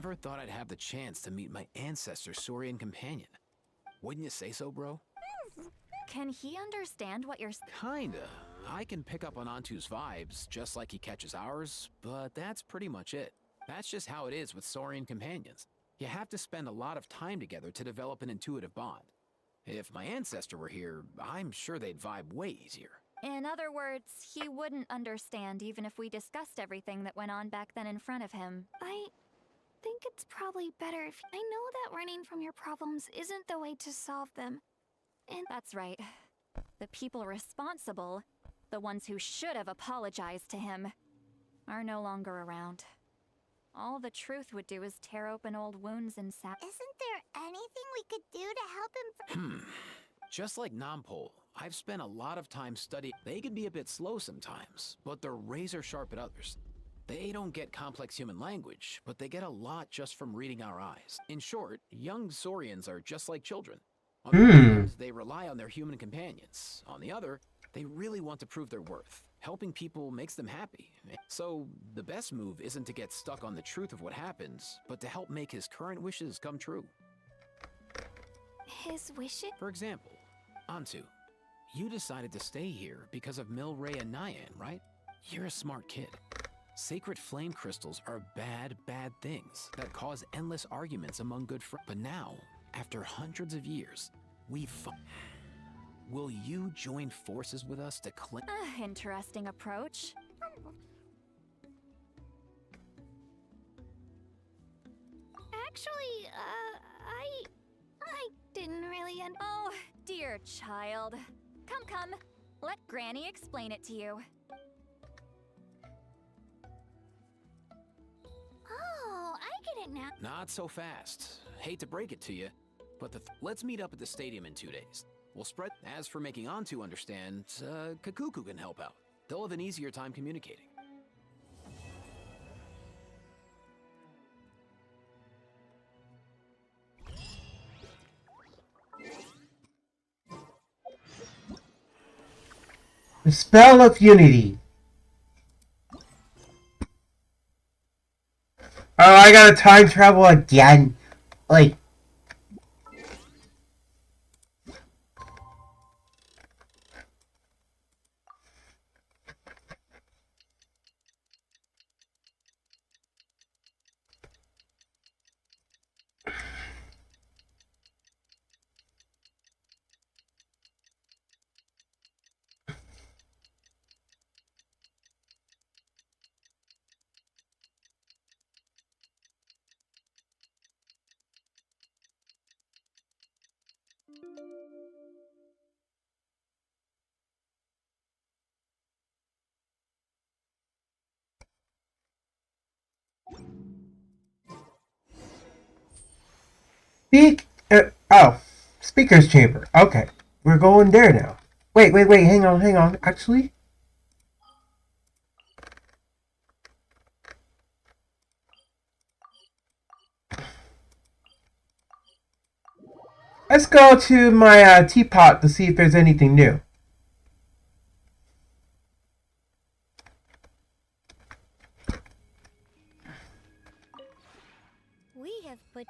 never thought I'd have the chance to meet my ancestor Saurian companion. Wouldn't you say so, bro? Can he understand what you're... Kinda. I can pick up on Antu's vibes, just like he catches ours, but that's pretty much it. That's just how it is with Saurian companions. You have to spend a lot of time together to develop an intuitive bond. If my ancestor were here, I'm sure they'd vibe way easier. In other words, he wouldn't understand even if we discussed everything that went on back then in front of him. I think it's probably better if... I know that running from your problems isn't the way to solve them. And that's right. The people responsible, the ones who should have apologized to him, are no longer around. All the truth would do is tear open old wounds and sap. Isn't there anything we could do to help him? Just like Nampol, I've spent a lot of time studying. They can be a bit slow sometimes, but they're razor sharp at others. They don't get complex human language, but they get a lot just from reading our eyes. In short, young Saurians are just like children. On the one hand, they rely on their human companions. On the other, they really want to prove their worth. Helping people makes them happy. So, the best move isn't to get stuck on the truth of what happens, but to help make his current wishes come true. His wishes? For example, Antu, you decided to stay here because of Milray and Nyan, right? You're a smart kid. Sacred flame crystals are bad, bad things that cause endless arguments among good friends. But now, after hundreds of years, will you join forces with us to claim? Interesting approach. Actually, I didn't really Oh, dear child. Come. Let Granny explain it to you. Oh, I get it now. Not so fast. Hate to break it to you, but let's meet up at the stadium in 2 days. We'll spread. As for making Antu understand, Kakuku can help out. They'll have an easier time communicating. The spell of unity. Oh, I gotta time travel again. Like, speaker's chamber. Okay, we're going there now. Wait, hang on. Actually, let's go to my teapot to see if there's anything new. We have put...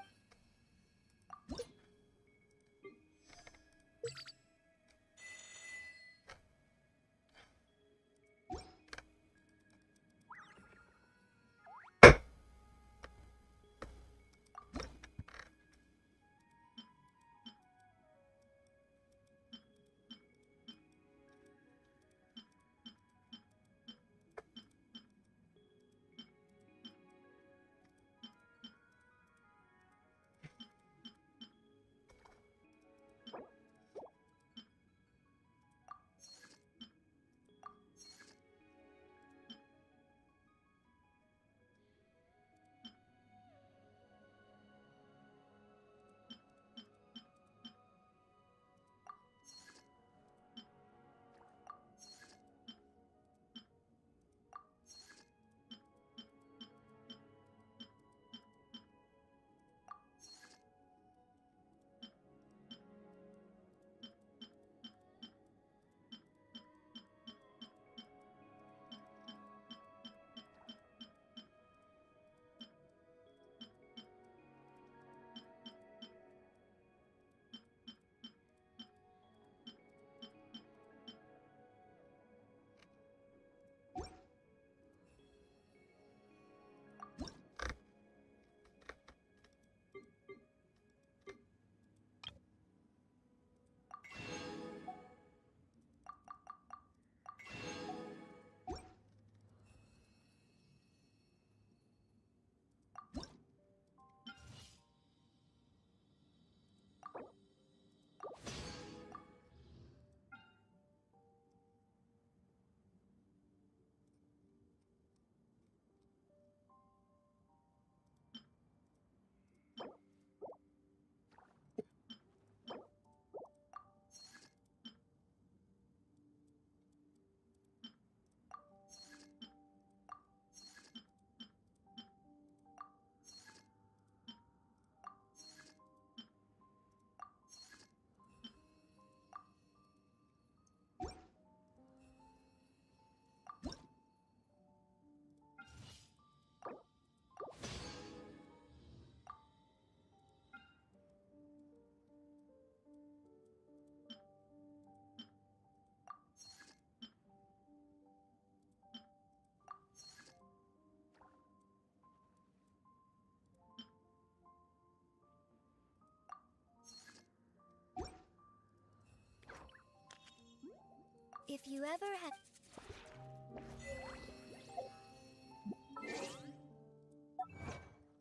If you ever have...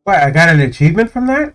What, I got an achievement from that?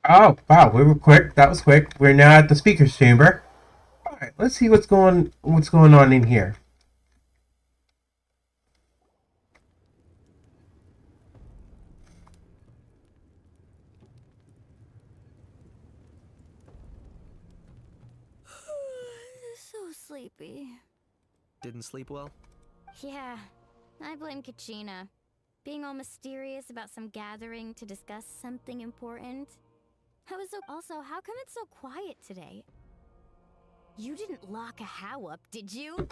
Oh, wow, we were quick. That was quick. We're now at the speaker's chamber. Alright, let's see what's going on in here. So sleepy. Didn't sleep well? Yeah, I blame Kachina. Being all mysterious about some gathering to discuss something important. Also, how come it's so quiet today? You didn't lock a how up, did you?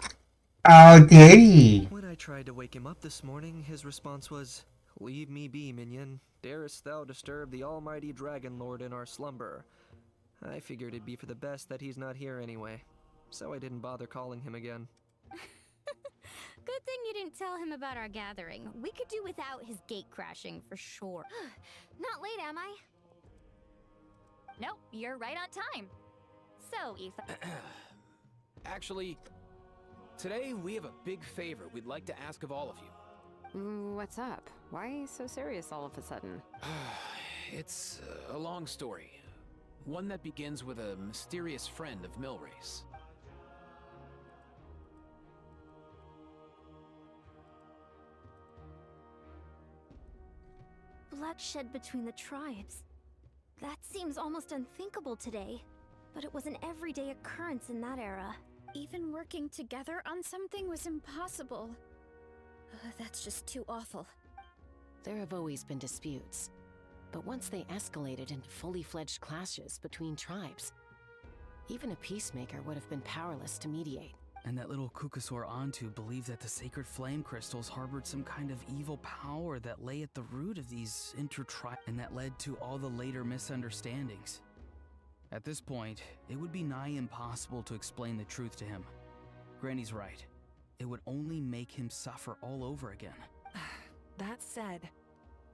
Oh, did he? When I tried to wake him up this morning, his response was, "Leave me be, minion. Darest thou disturb the almighty Dragon Lord in our slumber?" I figured it'd be for the best that he's not here anyway, so I didn't bother calling him again. Good thing you didn't tell him about our gathering. We could do without his gate crashing for sure. Not late, am I? Nope, you're right on time. So, Ethan. Actually, today we have a big favor we'd like to ask of all of you. What's up? Why so serious all of a sudden? It's a long story. One that begins with a mysterious friend of Milray's. Bloodshed between the tribes. That seems almost unthinkable today. But it was an everyday occurrence in that era. Even working together on something was impossible. That's just too awful. There have always been disputes. But once they escalated into fully fledged clashes between tribes, even a peacemaker would have been powerless to mediate. And that little Kukasaur Antu believed that the sacred flame crystals harbored some kind of evil power that lay at the root of these and that led to all the later misunderstandings. At this point, it would be nigh impossible to explain the truth to him. Granny's right. It would only make him suffer all over again. That said,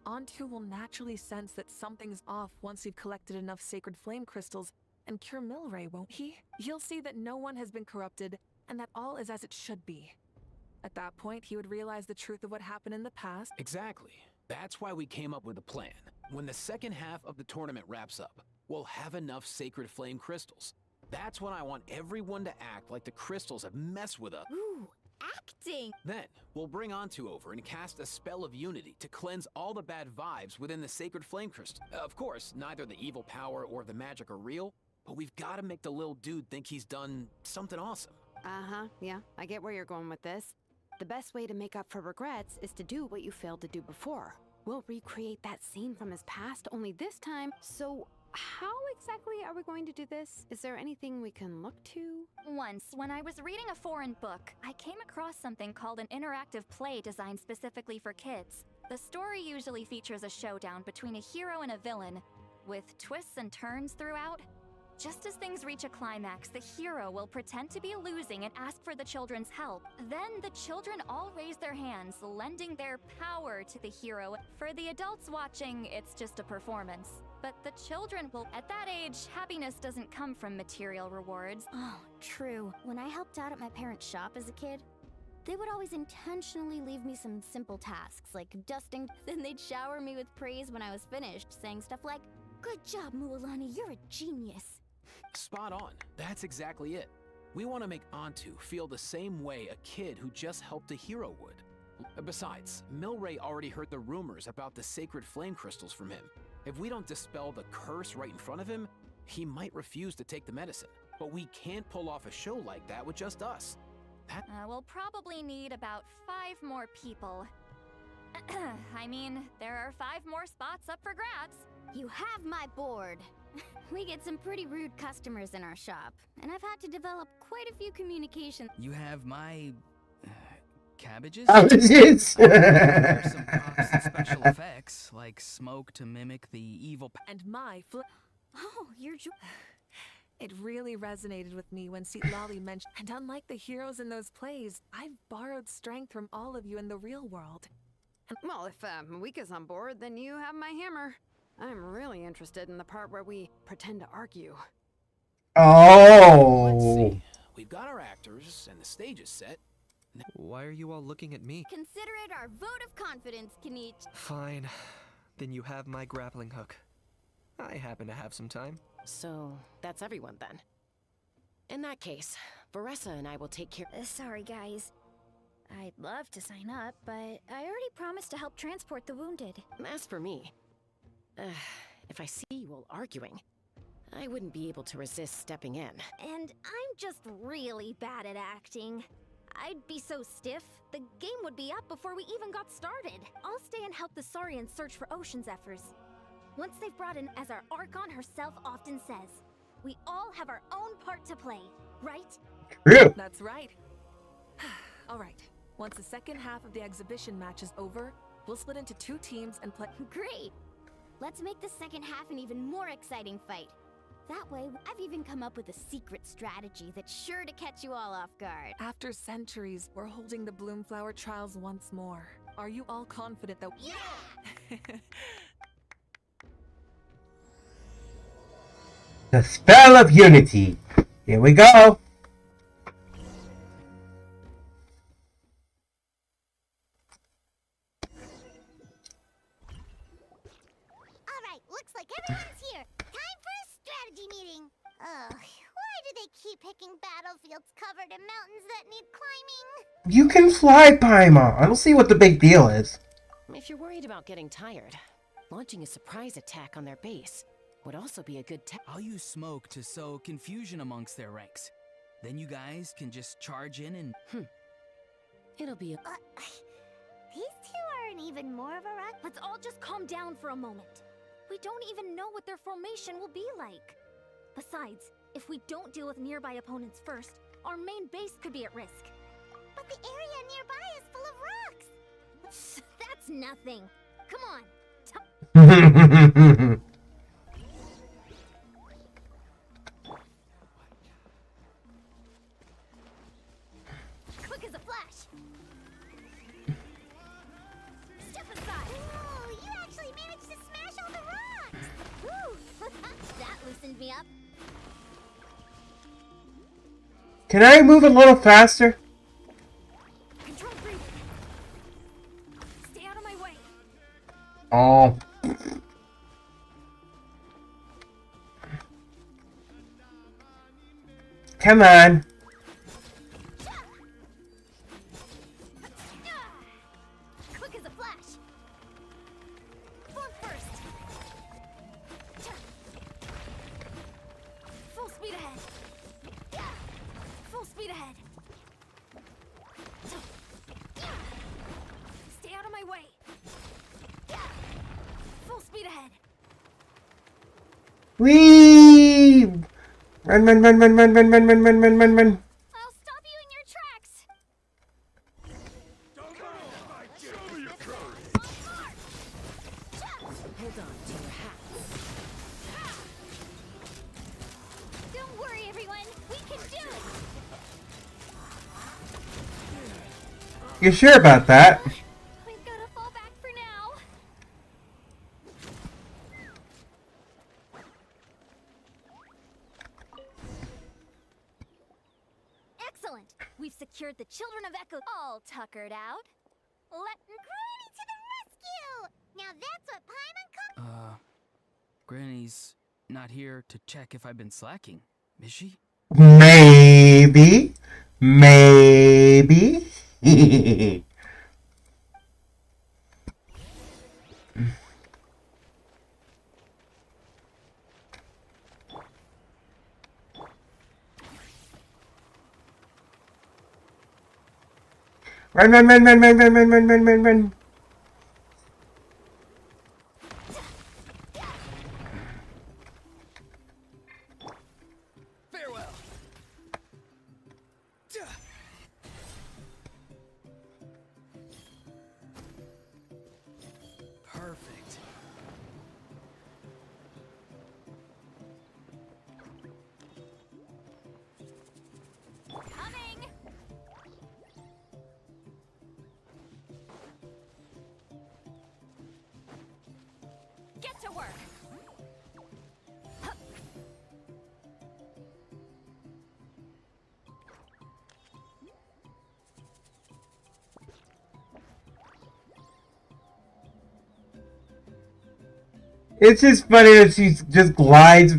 Antu will naturally sense that something's off once you've collected enough sacred flame crystals and cure Milray, won't he? He'll see that no one has been corrupted and that all is as it should be. At that point, he would realize the truth of what happened in the past. Exactly. That's why we came up with a plan. When the second half of the tournament wraps up, we'll have enough sacred flame crystals. That's when I want everyone to act like the crystals have messed with us. Ooh, acting! Then, we'll bring Antu over and cast a spell of unity to cleanse all the bad vibes within the sacred flame crystal. Of course, neither the evil power or the magic are real, but we've got to make the little dude think he's done something awesome. Yeah, I get where you're going with this. The best way to make up for regrets is to do what you failed to do before. We'll recreate that scene from his past, only this time. So, how exactly are we going to do this? Is there anything we can look to? Once, when I was reading a foreign book, I came across something called an interactive play designed specifically for kids. The story usually features a showdown between a hero and a villain, with twists and turns throughout. Just as things reach a climax, the hero will pretend to be losing and ask for the children's help. Then the children all raise their hands, lending their power to the hero. For the adults watching, it's just a performance. But the children will... At that age, happiness doesn't come from material rewards. Oh, true. When I helped out at my parents' shop as a kid, they would always intentionally leave me some simple tasks, like dusting. Then they'd shower me with praise when I was finished, saying stuff like, "Good job, Mualani, you're a genius." Spot on. That's exactly it. We want to make Antu feel the same way a kid who just helped a hero would. Besides, Milray already heard the rumors about the sacred flame crystals from him. If we don't dispel the curse right in front of him, he might refuse to take the medicine. But we can't pull off a show like that with just us. We'll probably need about 5 more people. I mean, there are 5 more spots up for grabs. You have my board. We get some pretty rude customers in our shop, and I've had to develop quite a few communications. You have my cabbages? Cabbages! There's some props and special effects, like smoke to mimic the evil. And my Oh, you're. It really resonated with me when Seat Lolly mentioned. And unlike the heroes in those plays, I've borrowed strength from all of you in the real world. Well, if Muika's on board, then you have my hammer. I'm really interested in the part where we pretend to argue. Oh. Let's see. We've got our actors, and the stage is set. Why are you all looking at me? Consider it our vote of confidence, Kanich. Fine. Then you have my grappling hook. I happen to have some time. So, that's everyone then. In that case, Varessa and I will take care. Sorry, guys. I'd love to sign up, but I already promised to help transport the wounded. As for me, if I see you all arguing, I wouldn't be able to resist stepping in. And I'm just really bad at acting. I'd be so stiff, the game would be up before we even got started. I'll stay and help the Saurians search for ocean zephyrs. Once they've brought in, as our Archon herself often says, we all have our own part to play, right? True. That's right. All right. Once the second half of the exhibition match is over, we'll split into 2 teams and play. Great! Let's make the second half an even more exciting fight. That way, I've even come up with a secret strategy that's sure to catch you all off guard. After centuries, we're holding the Bloomflower Trials once more. Are you all confident that— Yeah! The spell of unity. Here we go. Alright, looks like everyone's here. Time for a strategy meeting. Ugh, why do they keep picking battlefields covered in mountains that need climbing? You can fly, Paimon. I don't see what the big deal is. If you're worried about getting tired, launching a surprise attack on their base would also be a good I'll use smoke to sow confusion amongst their ranks. Then you guys can just charge in and... It'll be a... These two aren't even more of a rush. Let's all just calm down for a moment. We don't even know what their formation will be like. Besides, if we don't deal with nearby opponents first, our main base could be at risk. But the area nearby is full of rocks. That's nothing. Come on. Quick as a flash. Step aside. Ooh, you actually managed to smash all the rocks. Woo, that loosened me up. Can I move a little faster? Control breathing. Stay out of my way. Oh. Come on. Quick as a flash. Form first. Full speed ahead. Full speed ahead. Stay out of my way. Full speed ahead. Whee! Run, run, run, run, run, run, run, run, run, run, run, run. I'll stop you in your tracks. Hold on to your hats. Don't worry, everyone. We can do it. You sure about that? We've got to fall back for now. Excellent. We've secured the Children of Echo all tuckered out. Let Granny to the rescue! Now that's what Paimon called. Granny's not here to check if I've been slacking, is she? Maybe. Maybe. Run, run, run, run, run, run, run, run, run, run, run. to work. It's just funny that she just glides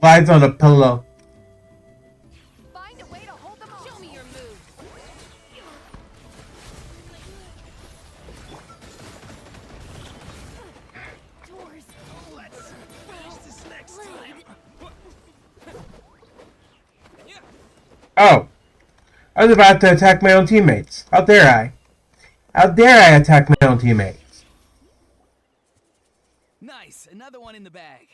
on a pillow. Find a way to hold them off. Show me your move. Doors. Let's finish this next time. Oh, I was about to attack my own teammates. How dare I? How dare I attack my own teammates? Nice, another one in the bag.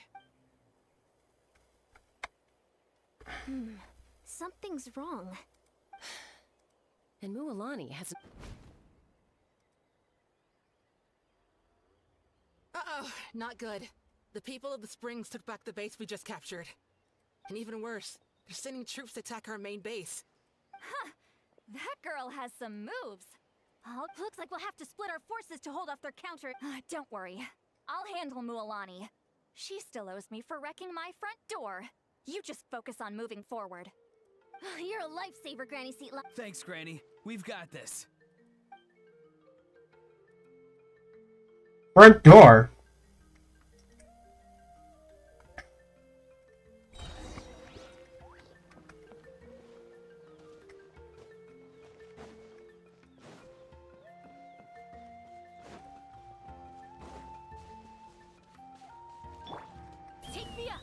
Something's wrong. And Mualani hasn't... Uh-oh, not good. The people of the Springs took back the base we just captured. And even worse, they're sending troops to attack our main base. Huh. That girl has some moves. Oh, looks like we'll have to split our forces to hold off their counter. Don't worry. I'll handle Mualani. She still owes me for wrecking my front door. You just focus on moving forward. You're a lifesaver, Granny Seat. Thanks, Granny. We've got this. Front door? Take me up.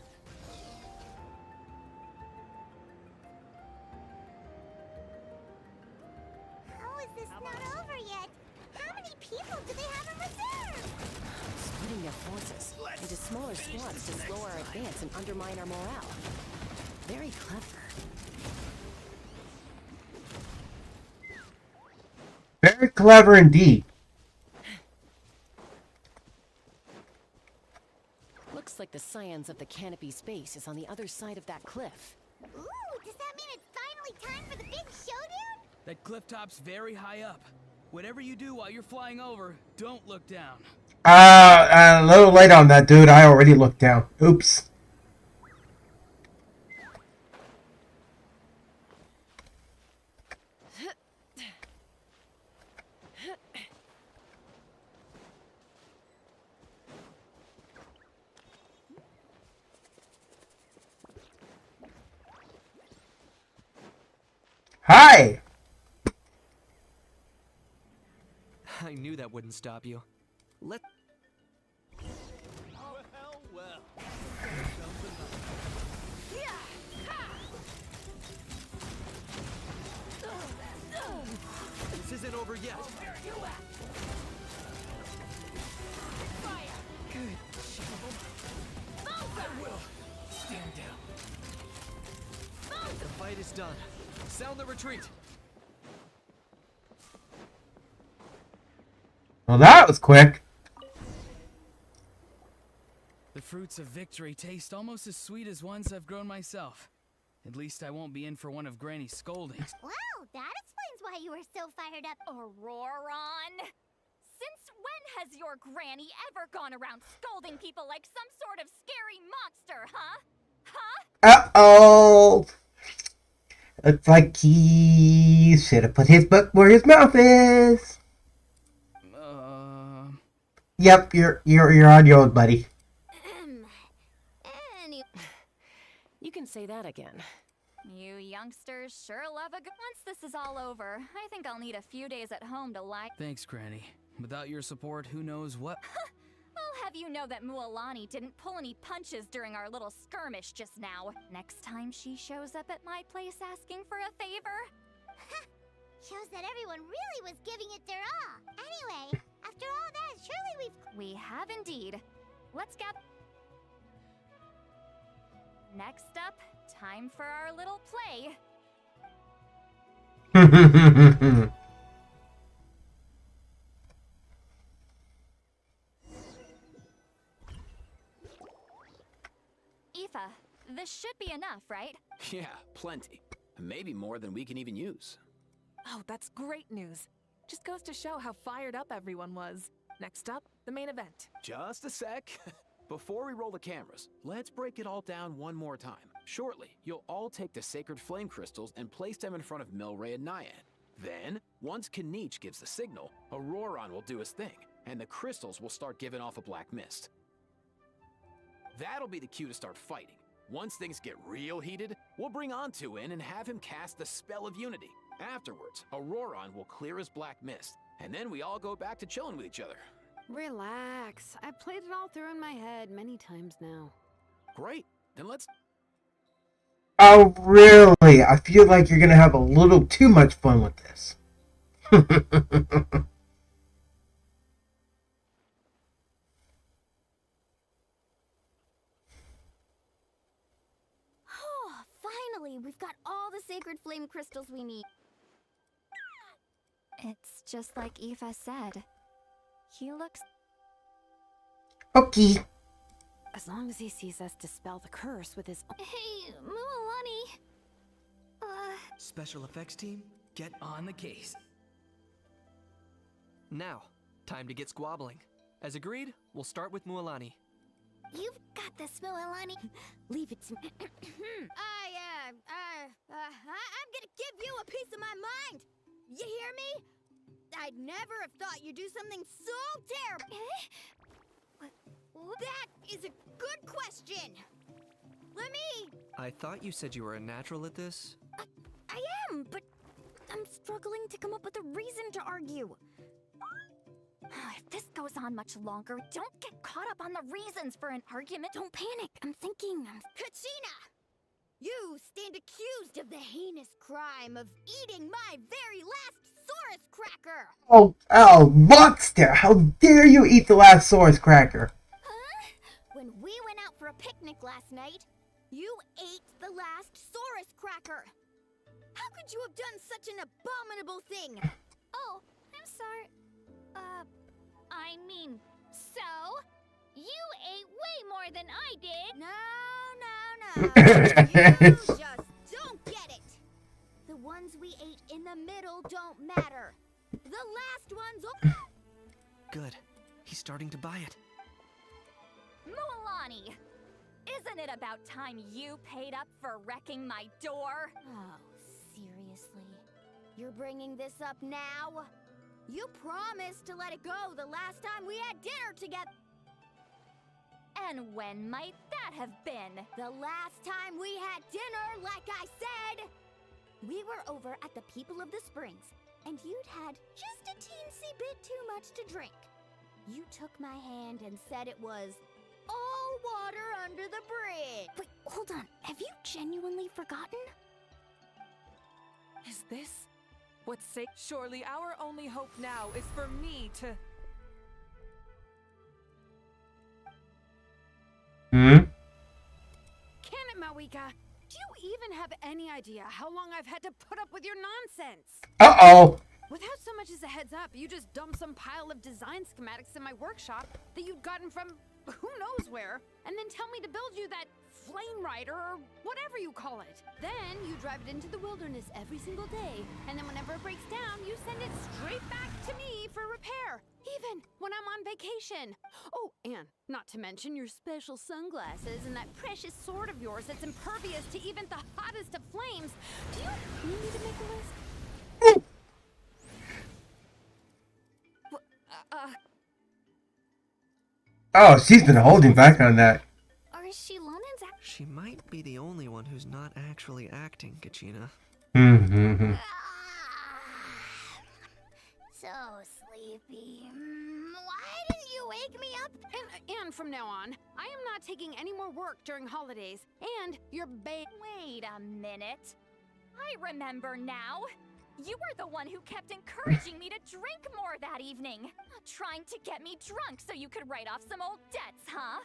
How is this not over yet? How many people do they have in reserve? Splitting their forces into smaller squads to slow our advance and undermine our morale. Very clever. Very clever indeed. Looks like the Scions of the Canopy's base is on the other side of that cliff. Ooh, does that mean it's finally time for the big showdown? That cliff top's very high up. Whatever you do while you're flying over, don't look down. A little late on that, dude. I already looked down. Oops. Hi! I knew that wouldn't stop you. Let... Well. This isn't over yet. Good job. I will. Stand down. The fight is done. Sound the retreat. Well, that was quick. The fruits of victory taste almost as sweet as ones I've grown myself. At least I won't be in for one of Granny's scoldings. Wow, that explains why you were so fired up. Auroron! Since when has your granny ever gone around scolding people like some sort of scary monster, huh? Huh? Uh-oh! Looks like he should have put his butt where his mouth is. Yep, you're on your own, buddy. You can say that again. You youngsters sure love a good... Once this is all over, I think I'll need a few days at home to lie. Thanks, Granny. Without your support, who knows what... I'll have you know that Mualani didn't pull any punches during our little skirmish just now. Next time she shows up at my place asking for a favor... Shows that everyone really was giving it their all. Anyway, after all that, surely We have indeed. Let's get... Next up, time for our little play. Aoife, this should be enough, right? Yeah, plenty. Maybe more than we can even use. Oh, that's great news. Just goes to show how fired up everyone was. Next up, the main event. Just a sec. Before we roll the cameras, let's break it all down one more time. Shortly, you'll all take the sacred flame crystals and place them in front of Milray and Nyan. Then, once Kanich gives the signal, Auroron will do his thing, and the crystals will start giving off a black mist. That'll be the cue to start fighting. Once things get real heated, we'll bring Antu in and have him cast the Spell of Unity. Afterwards, Auroron will clear his black mist, and then we all go back to chilling with each other. Relax. I've played it all through in my head many times now. Great. Then let's... Oh, really? I feel like you're gonna have a little too much fun with this. Finally, we've got all the sacred flame crystals we need. It's just like Aoife said. He looks... Okay. As long as he sees us dispel the curse with his... Hey, Mualani. Special effects team, get on the case. Now, time to get squabbling. As agreed, we'll start with Mualani. You've got this, Mualani. Leave it to me. I'm gonna give you a piece of my mind! You hear me? I'd never have thought you'd do something so terrible! That is a good question! Let me... I thought you said you were a natural at this. I am, but I'm struggling to come up with a reason to argue. If this goes on much longer, don't get caught up on the reasons for an argument. Don't panic. I'm thinking. Kachina! You stand accused of the heinous crime of eating my very last Saurus cracker! Oh, monster! How dare you eat the last Saurus cracker? Huh? When we went out for a picnic last night, you ate the last Saurus cracker! How could you have done such an abominable thing? Oh, I'm sorry. I mean, so? You ate way more than I did! You just don't get it! The ones we ate in the middle don't matter. The last ones... Good. He's starting to buy it. Mualani! Isn't it about time you paid up for wrecking my door? Oh, seriously? You're bringing this up now? You promised to let it go the last time we had dinner together. And when might that have been? The last time we had dinner, like I said! We were over at the People of the Springs, and you'd had just a teensy bit too much to drink. You took my hand and said it was all water under the bridge. Wait, hold on. Have you genuinely forgotten? Is this what's safe? Surely our only hope now is for me to... Hmm? Can it, Mawika? Do you even have any idea how long I've had to put up with your nonsense? Uh-oh. Without so much as a heads up, you just dumped some pile of design schematics in my workshop that you'd gotten from who knows where, and then tell me to build you that flame rider or whatever you call it. Then you drive it into the wilderness every single day, and then whenever it breaks down, you send it straight back to me for repair, even when I'm on vacation. Oh, and not to mention your special sunglasses and that precious sword of yours that's impervious to even the hottest of flames. Do you need me to make a list? Oh, she's been holding back on that. Or is she Lonan's She might be the only one who's not actually acting, Kachina. Mm-hmm. So sleepy. Why didn't you wake me up? And from now on, I am not taking any more work during holidays. And your Wait a minute. I remember now. You were the one who kept encouraging me to drink more that evening. Trying to get me drunk so you could write off some old debts, huh?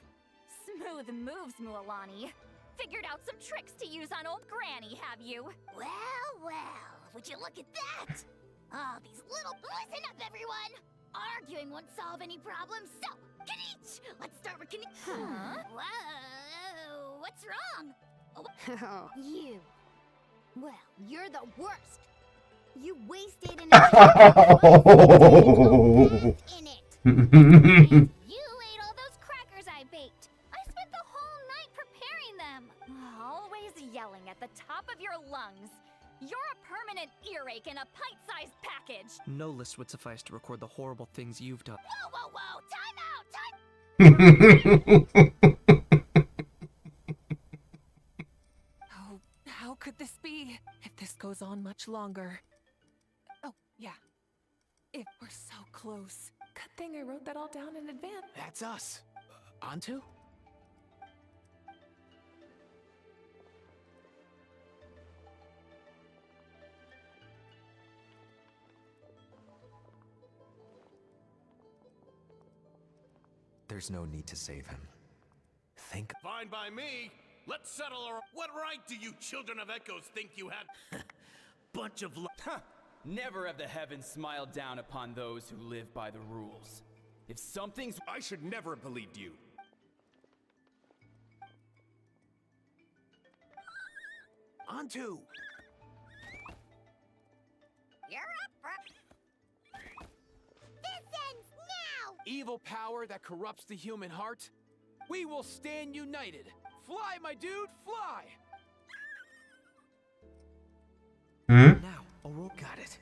Smooth moves, Mualani. Figured out some tricks to use on old Granny, have you? Well, would you look at that? Oh, these little... Listen up, everyone! Arguing won't solve any problems, so... Kanich! Let's start with Kanich. Huh? Whoa, what's wrong? Oh. You. Well, you're the worst. You wasted an entire in it. And you ate all those crackers I baked. yelling at the top of your lungs. You're a permanent earache in a pint-sized package. No list would suffice to record the horrible things you've done. Whoa, whoa, whoa! Time out! Oh, how could this be? If this goes on much longer. Oh, yeah. If we're so close. Good thing I wrote that all down in advance. That's us. Onto? There's no need to save him. Think. Fine by me. Let's settle our... What right do you children of Echoes think you had? Bunch of... Never have the heavens smiled down upon those who live by the rules. If something's... I should never have believed you. Onto! You're up, bro. This ends now! Evil power that corrupts the human heart? We will stand united. Fly, my dude, fly! Now, Aurora got it.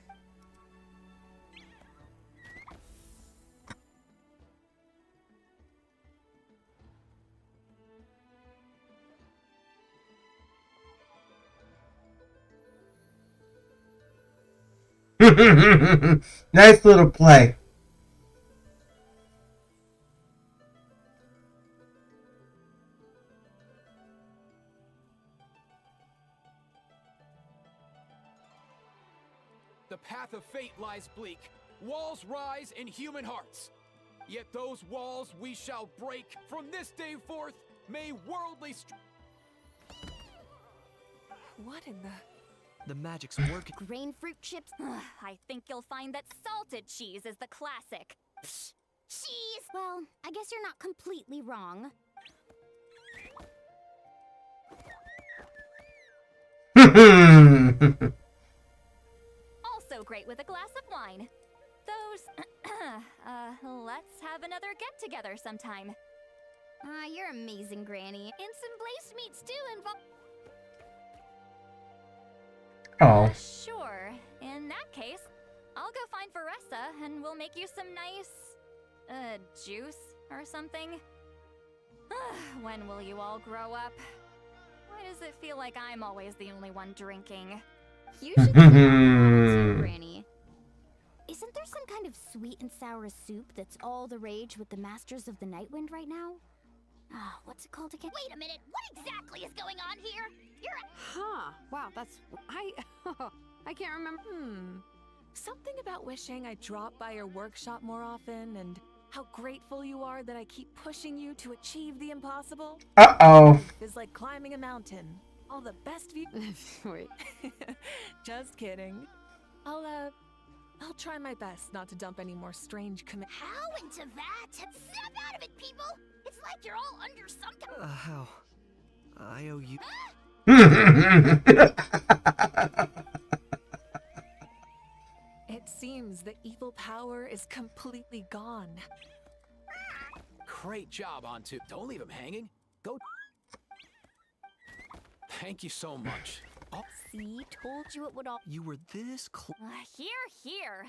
Nice little play. The path of fate lies bleak. Walls rise in human hearts. Yet those walls we shall break. From this day forth, may worldly What in the... The magic's working. Grain fruit chips? I think you'll find that salted cheese is the classic. Psh, cheese! Well, I guess you're not completely wrong. Also great with a glass of wine. Those... let's have another get-together sometime. Ah, you're amazing, Granny. And some glazed meats too involved. Oh. Sure. In that case, I'll go find Veressa and we'll make you some nice... juice or something. When will you all grow up? Why does it feel like I'm always the only one drinking? You should too, Granny. Isn't there some kind of sweet and sour soup that's all the rage with the Masters of the Nightwind right now? Ah, what's it called again? Wait a minute, what exactly is going on here? You're a... Huh. Wow, that's... I can't remember. Something about wishing I dropped by your workshop more often and how grateful you are that I keep pushing you to achieve the impossible. Uh-oh. It's like climbing a mountain. All the best view... Wait. Just kidding. I'll try my best not to dump any more strange How into that? Snap out of it, people! It's like you're all under some kind How? I owe you... It seems the evil power is completely gone. Great job, Onto. Don't leave him hanging. Go. Thank you so much. Oh. See, told you it would all... You were this close. Here.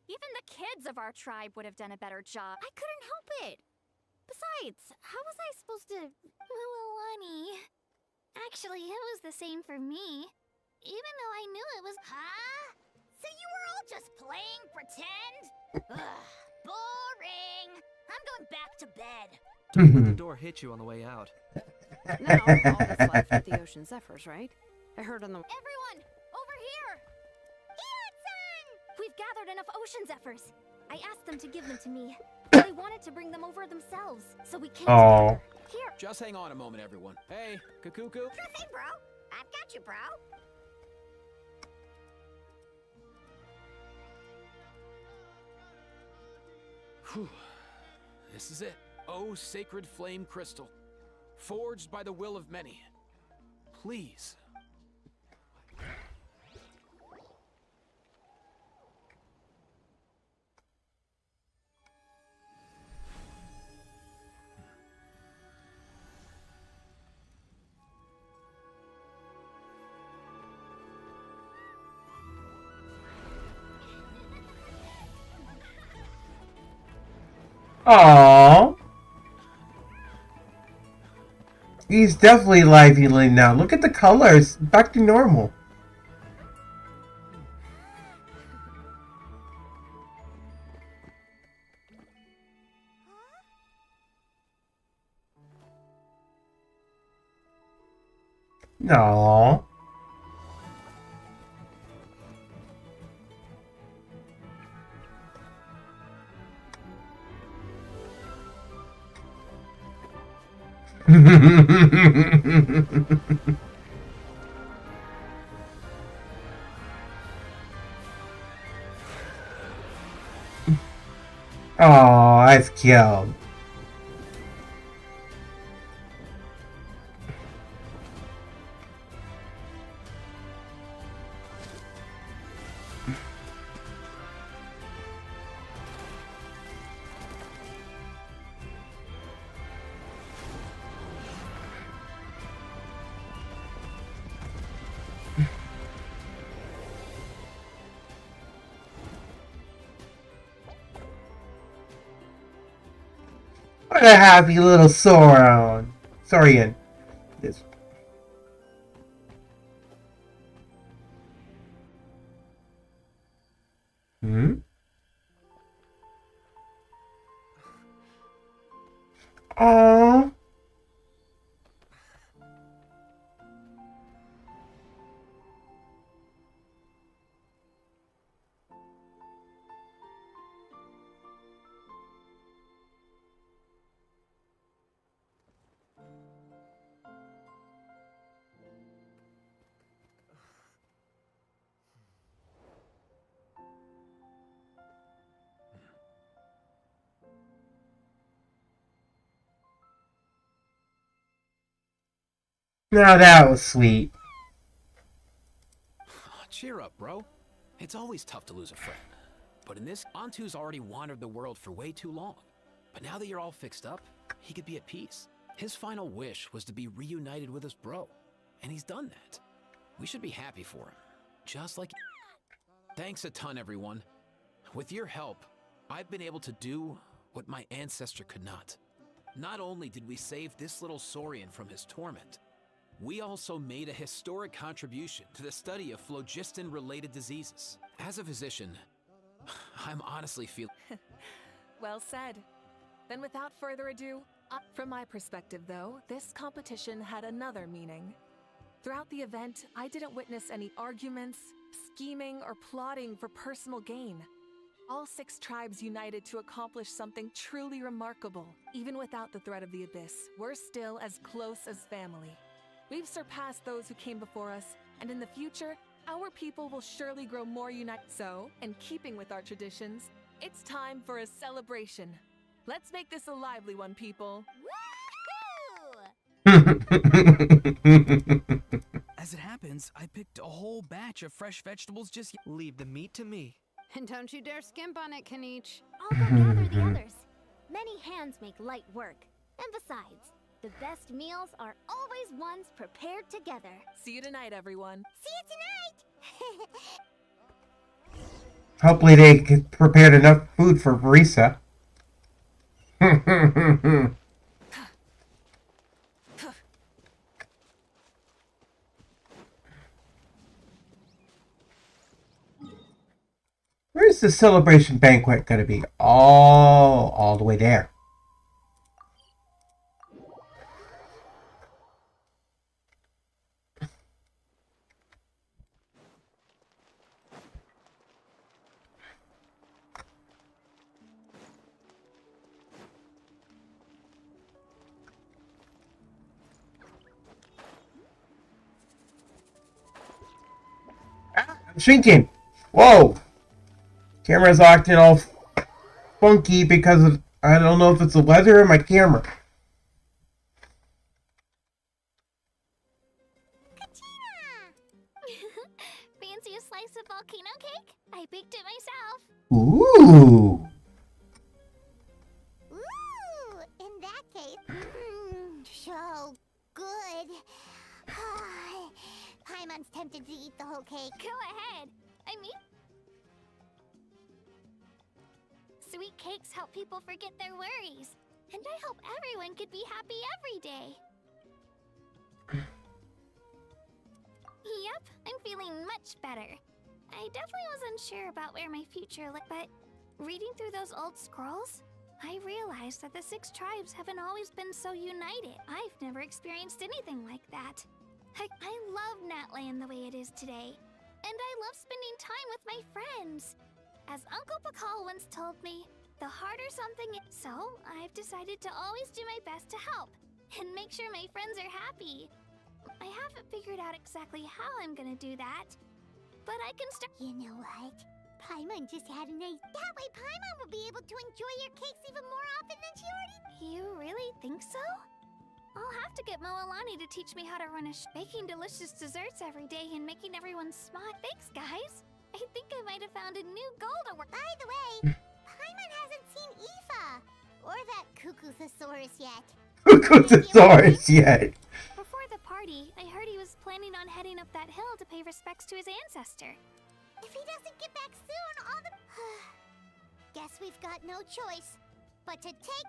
Even the kids of our tribe would have done a better job. I couldn't help it. Besides, how was I supposed to... Well, Lonnie... Actually, it was the same for me. Even though I knew it was... Huh? So you were all just playing pretend? Ugh, boring. I'm going back to bed. Don't let the door hit you on the way out. No, all that's left with the Ocean Zephyrs, right? I heard on the... Everyone! Over here! We've gathered enough Ocean Zephyrs. I asked them to give them to me. They wanted to bring them over themselves, so we came together. Here. Just hang on a moment, everyone. Hey, Kakuku. Sure thing, bro. I've got you, bro. Whew. This is it. Oh, sacred flame crystal. Forged by the will of many. Please. Aww. He's definitely lively now. Look at the colors. Back to normal. No. Oh, that's cute. What a happy little Sauron. Saurian. This. Hmm? Aww. Now that was sweet. Cheer up, bro. It's always tough to lose a friend. But in this, Antu's already wandered the world for way too long. But now that you're all fixed up, he could be at peace. His final wish was to be reunited with his bro. And he's done that. We should be happy for him. Just like... Thanks a ton, everyone. With your help, I've been able to do what my ancestor could not. Not only did we save this little Saurian from his torment, we also made a historic contribution to the study of phlogiston-related diseases. As a physician, I'm honestly feeling... Well said. Then without further ado, from my perspective though, this competition had another meaning. Throughout the event, I didn't witness any arguments, scheming, or plotting for personal gain. All 6 tribes united to accomplish something truly remarkable. Even without the threat of the Abyss, we're still as close as family. We've surpassed those who came before us, and in the future, our people will surely grow more united. So, in keeping with our traditions, it's time for a celebration. Let's make this a lively one, people. As it happens, I picked a whole batch of fresh vegetables just... Leave the meat to me. And don't you dare skimp on it, Kanich. I'll go gather the others. Many hands make light work. And besides, the best meals are always ones prepared together. See you tonight, everyone. See you tonight! Hopefully they prepared enough food for Marisa. Where's the celebration banquet gonna be? All the way there. I'm shrinking. Whoa. Camera's acting all funky because of, I don't know if it's the weather or my camera. Fancy a slice of volcano cake? I baked it myself. Ooh. Ooh, in that case, so good. Paimon's tempted to eat the whole cake. Go ahead. I mean... Sweet cakes help people forget their worries. And I hope everyone could be happy every day. Yep, I'm feeling much better. I definitely wasn't sure about where my future lay, but reading through those old scrolls, I realized that the 6 tribes haven't always been so united. I've never experienced anything like that. I love Natland the way it is today. And I love spending time with my friends. As Uncle Pakal once told me, the harder something is, so I've decided to always do my best to help and make sure my friends are happy. I haven't figured out exactly how I'm gonna do that, but I can start. You know what? Paimon just had an idea. That way Paimon will be able to enjoy your cakes even more often than she already. You really think so? I'll have to get Moalani to teach me how to run a baking delicious desserts every day and making everyone smile. Thanks, guys. I think I might have found a new goal to work. By the way, Paimon hasn't seen Aoife or that Cuckoo-thesaurus yet. Cuckoo-thesaurus yet. Before the party, I heard he was planning on heading up that hill to pay respects to his ancestor. If he doesn't get back soon, all the... Guess we've got no choice but to take...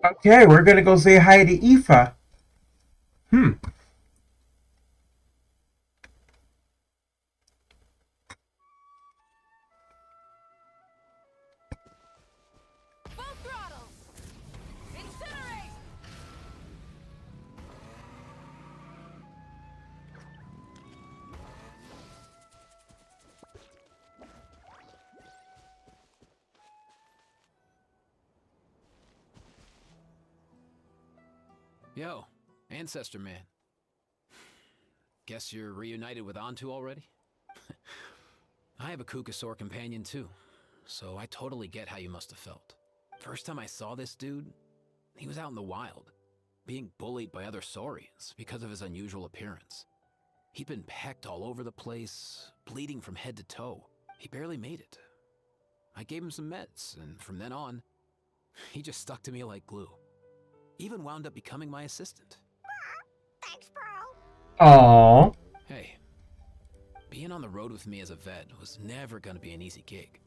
Okay, we're gonna go say hi to Aoife. Full throttle! Incinerate! Yo, Ancestor Man. Guess you're reunited with Antu already? I have a Kukasaur companion too, so I totally get how you must have felt. First time I saw this dude, he was out in the wild, being bullied by other saurians because of his unusual appearance. He'd been pecked all over the place, bleeding from head to toe. He barely made it. I gave him some meds, and from then on, he just stuck to me like glue. Even wound up becoming my assistant. Thanks, bro. Aww. Hey, being on the road with me as a vet was never gonna be an easy gig.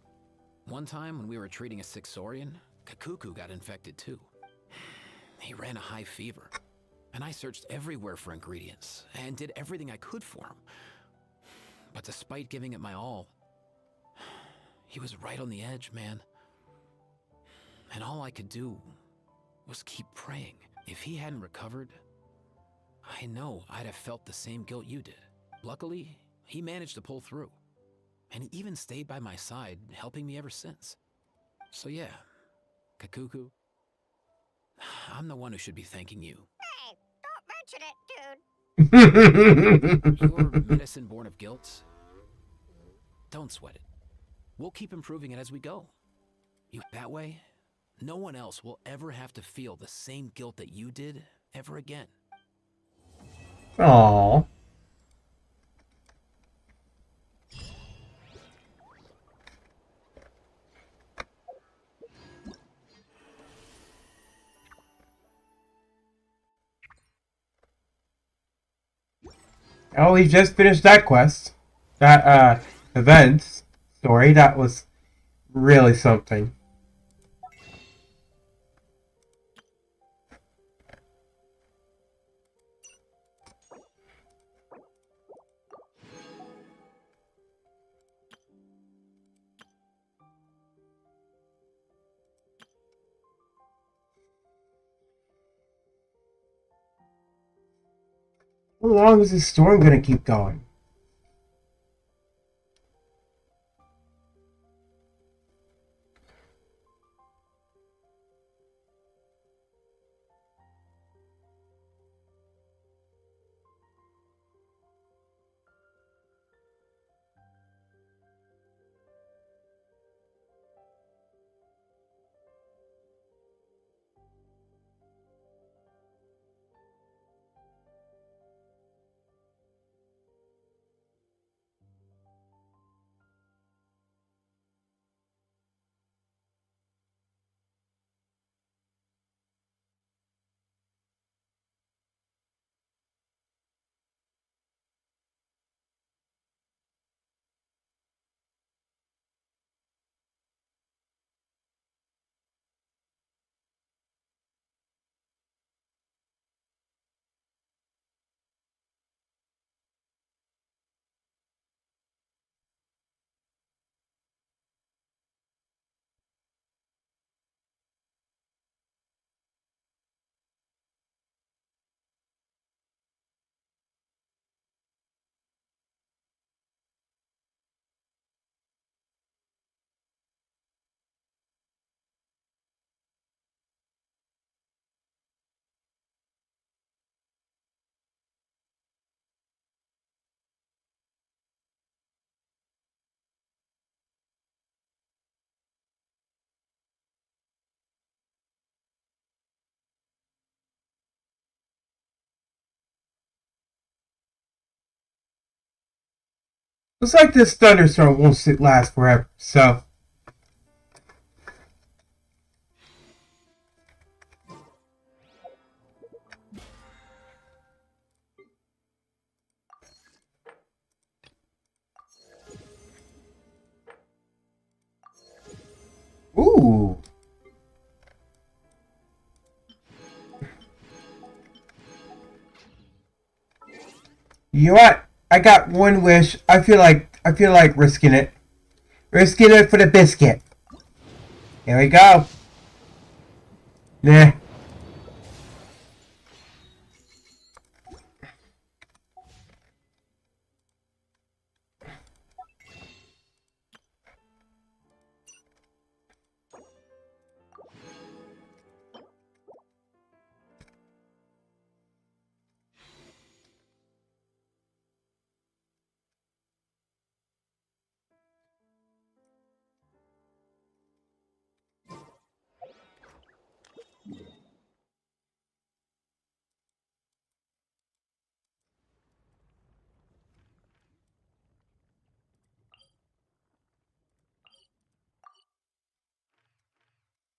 One time when we were treating a sick saurian, Kakuku got infected too. He ran a high fever, and I searched everywhere for ingredients and did everything I could for him. But despite giving it my all, he was right on the edge, man. And all I could do was keep praying. If he hadn't recovered, I know I'd have felt the same guilt you did. Luckily, he managed to pull through. And he even stayed by my side, helping me ever since. So yeah, Kakuku, I'm the one who should be thanking you. Hey, don't mention it, dude. Your medicine born of guilt? Don't sweat it. We'll keep improving it as we go. That way, no one else will ever have to feel the same guilt that you did ever again. Aww. Oh, we just finished that quest. That, event story. That was really something. How long is this storm gonna keep going? Looks like this thunderstorm won't last forever, so. Ooh. You know what? I got one wish. I feel like risking it. Risking it for the biscuit. Here we go. Nah.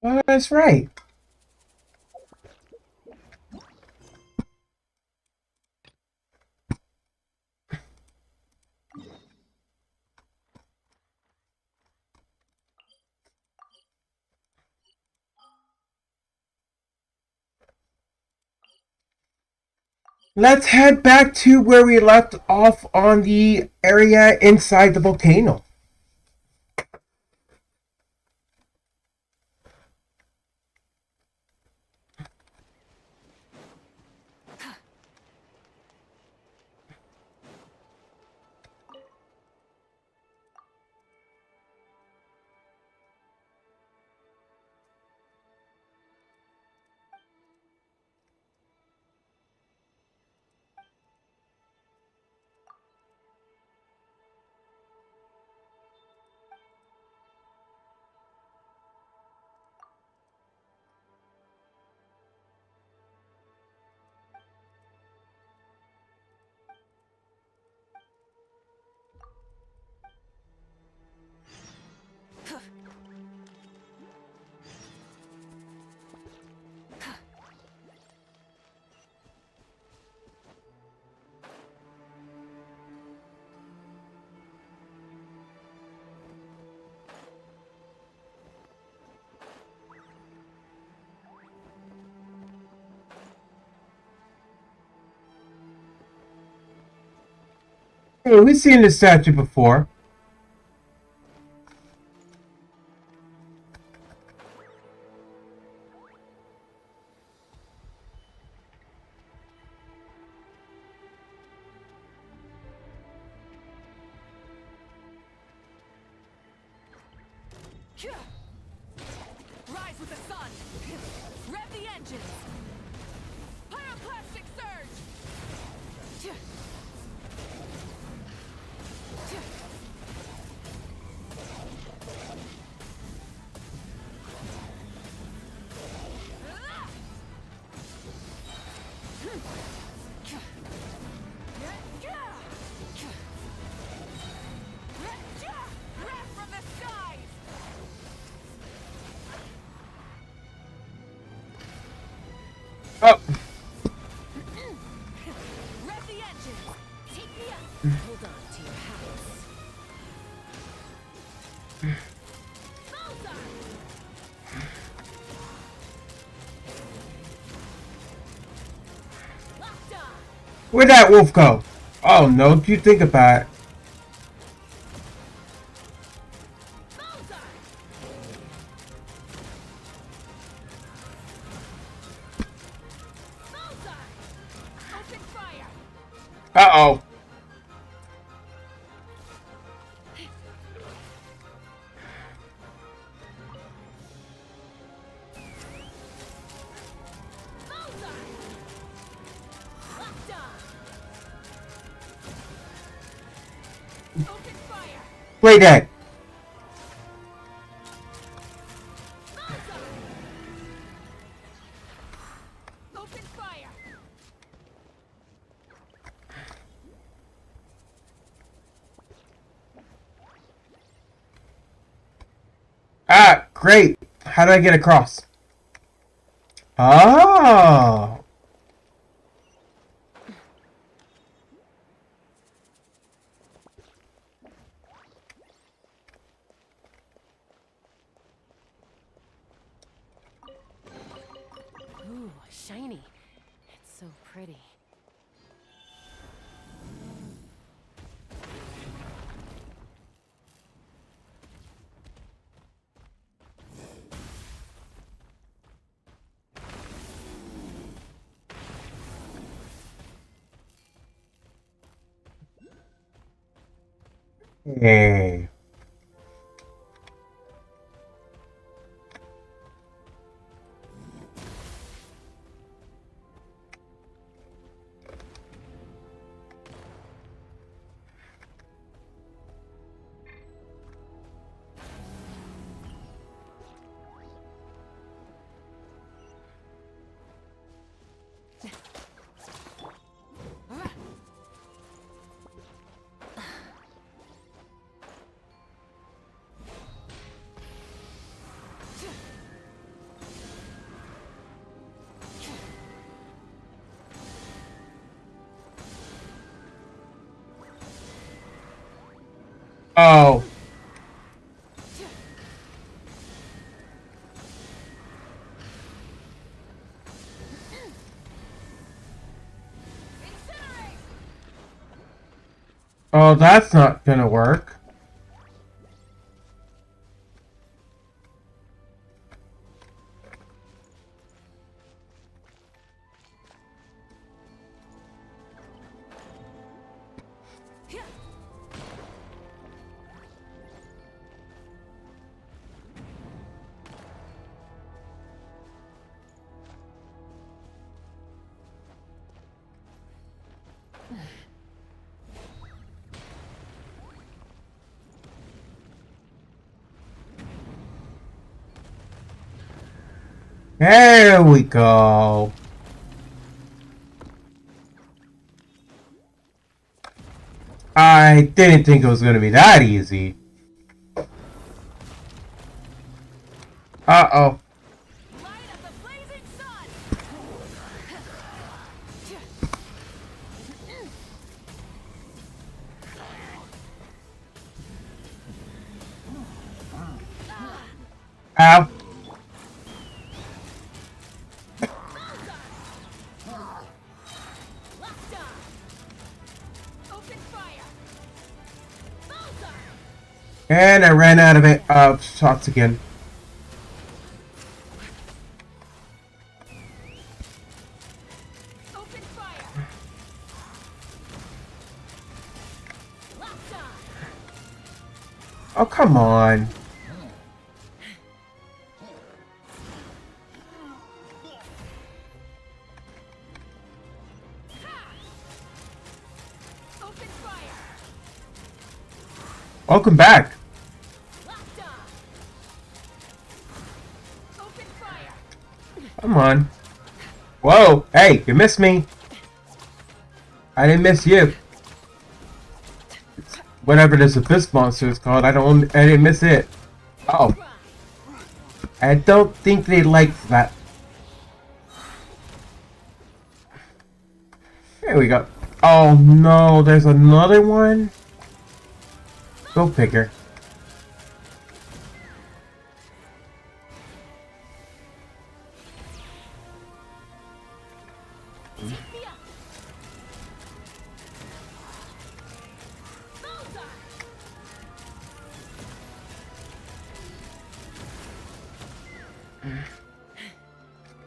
Well, that's right. Let's head back to where we left off on the area inside the volcano. Hey, we've seen this statue before. Rise with the sun! Rev the engines! Pyroclastic surge! Rev from the skies! Oh. Rev the engine! Take me up! Hold on to your house. Where'd that wolf go? Oh no, do you think about it? Uh-oh. Play dead. Open fire! Ah, great. How do I get across? Oh. Ooh, shiny. It's so pretty. Hey. Oh. Oh, that's not gonna work. There we go. I didn't think it was gonna be that easy. Uh-oh. Ow. And I ran out of it, shots again. Oh, come on. Welcome back. Come on. Whoa, hey, you missed me. I didn't miss you. Whatever this abyss monster is called, I didn't miss it. Oh. I don't think they liked that. There we go. Oh no, there's another one? Go figure.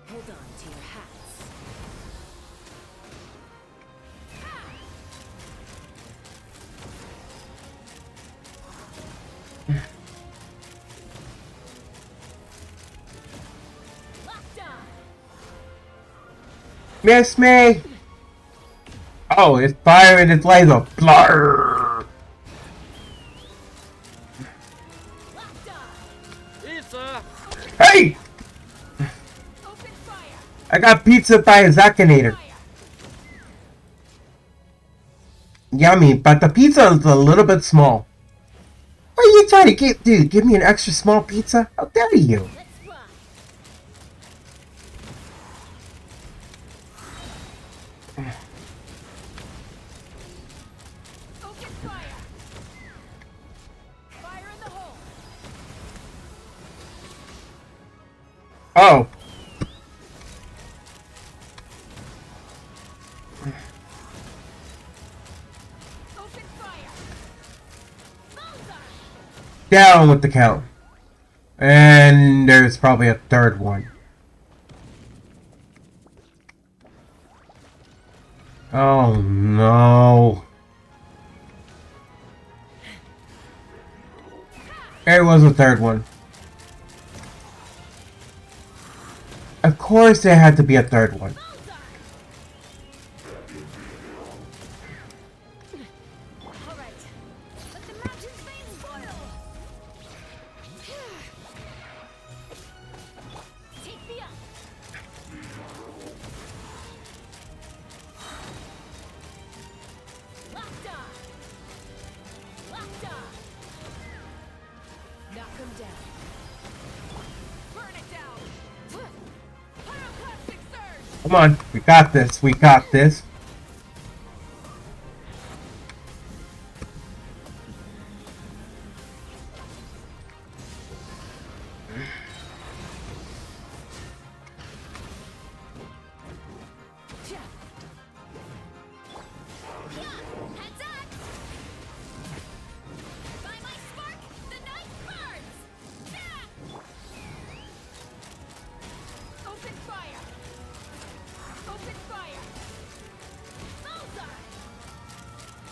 Hold on to your hats. Miss me! Oh, it's firing its laser. Blarr! Hey! I got pizza by a Zakinator. Yummy, but the pizza is a little bit small. Where you trying to get, dude? Give me an extra small pizza? How dare you? Oh. Down with the count. And there's probably a third one. Oh no. There was a third one. Of course there had to be a third one. Come on, we got this, we got this.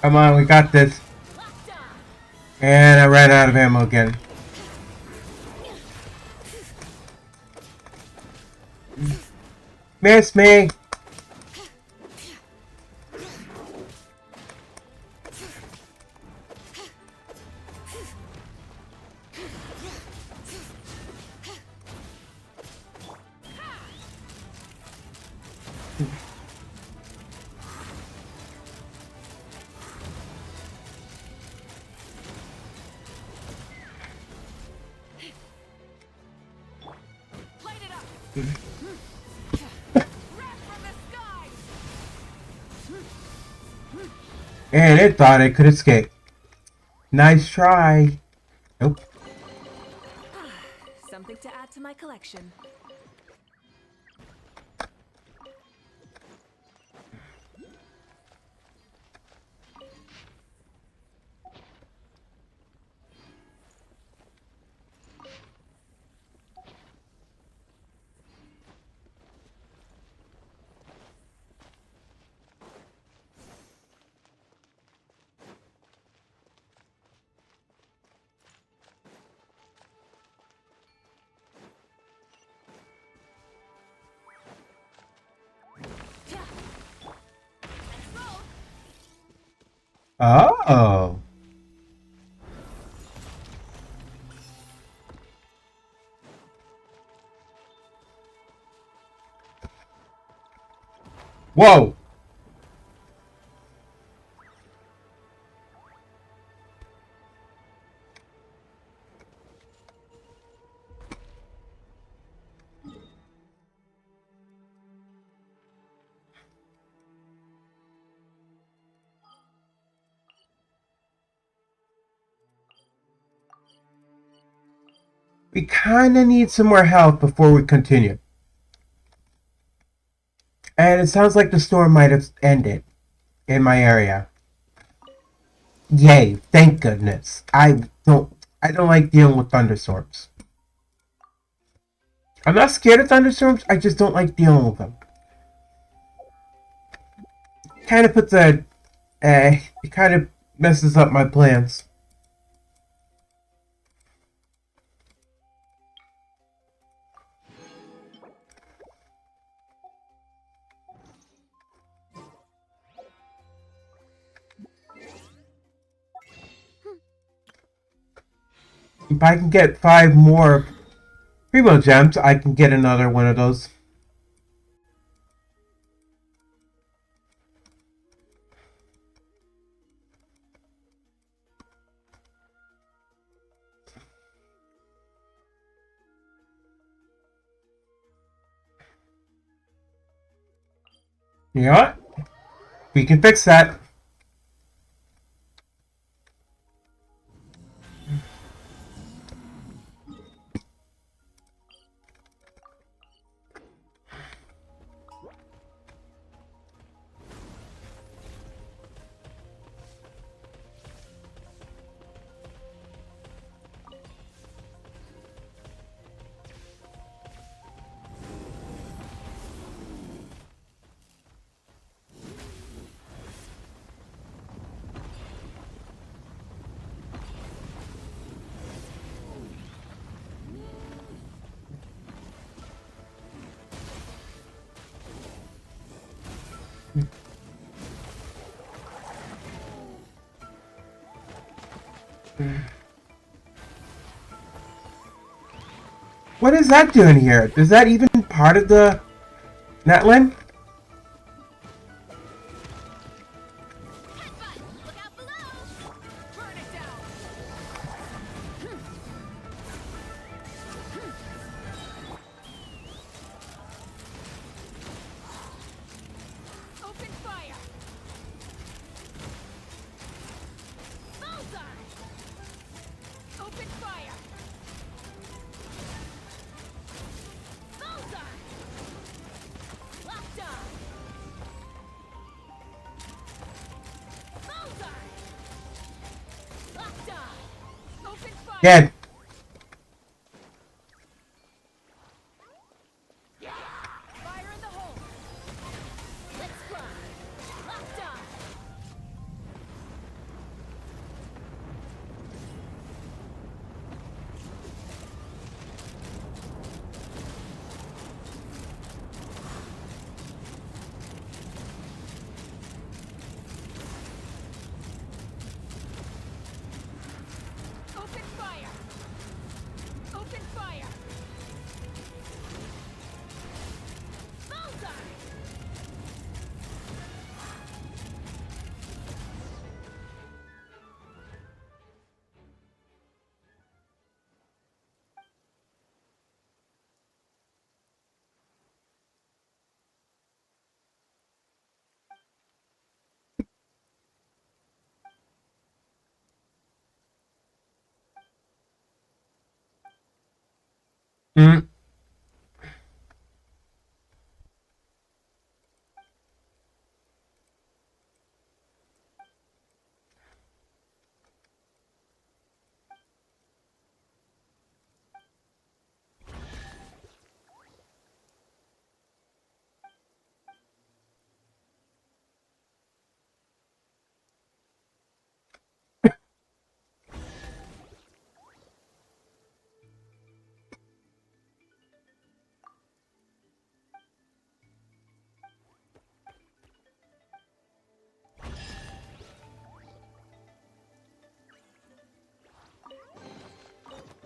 Come on, we got this. And I ran out of ammo again. Miss me! And it thought it could escape. Nice try. Nope. Something to add to my collection. Oh. Whoa. We kind of need some more help before we continue. And it sounds like the storm might have ended in my area. Yay, thank goodness. I don't like dealing with thunderstorms. I'm not scared of thunderstorms, I just don't like dealing with them. Kind of puts a it kind of messes up my plans. If I can get 5 more primo gems, I can get another one of those. You know what? We can fix that. What is that doing here? Is that even part of the Netlin? Dead. Mm.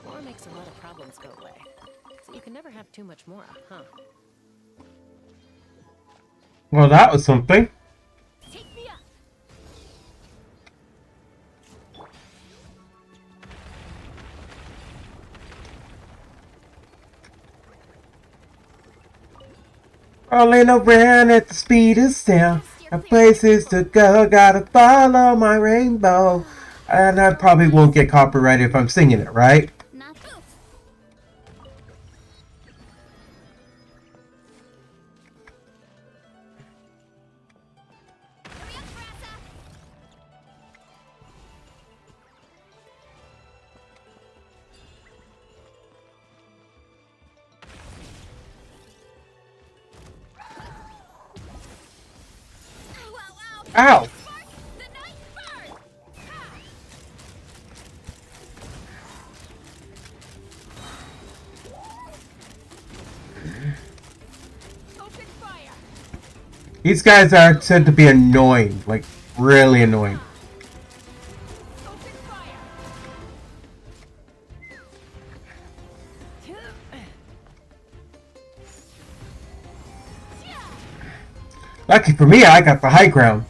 War makes a lot of problems go away. So you can never have too much more, huh? Well, that was something. Rolling around at the speed of sound. Got places to go, gotta follow my rainbow. And I probably won't get copyrighted if I'm singing it, right? Ow! These guys are said to be annoying, like really annoying. Lucky for me, I got the high ground.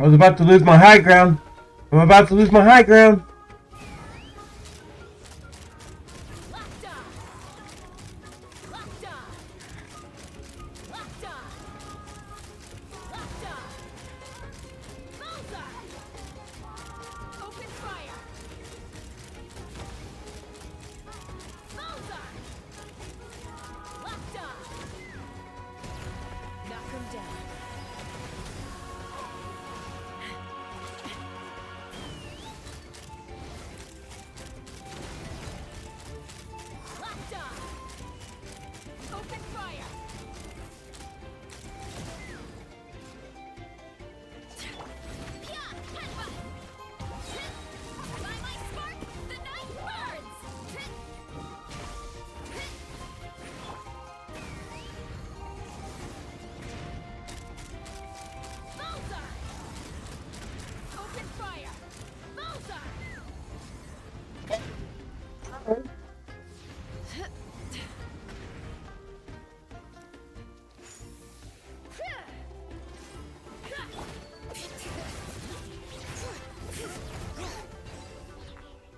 I was about to lose my high ground. I'm about to lose my high ground.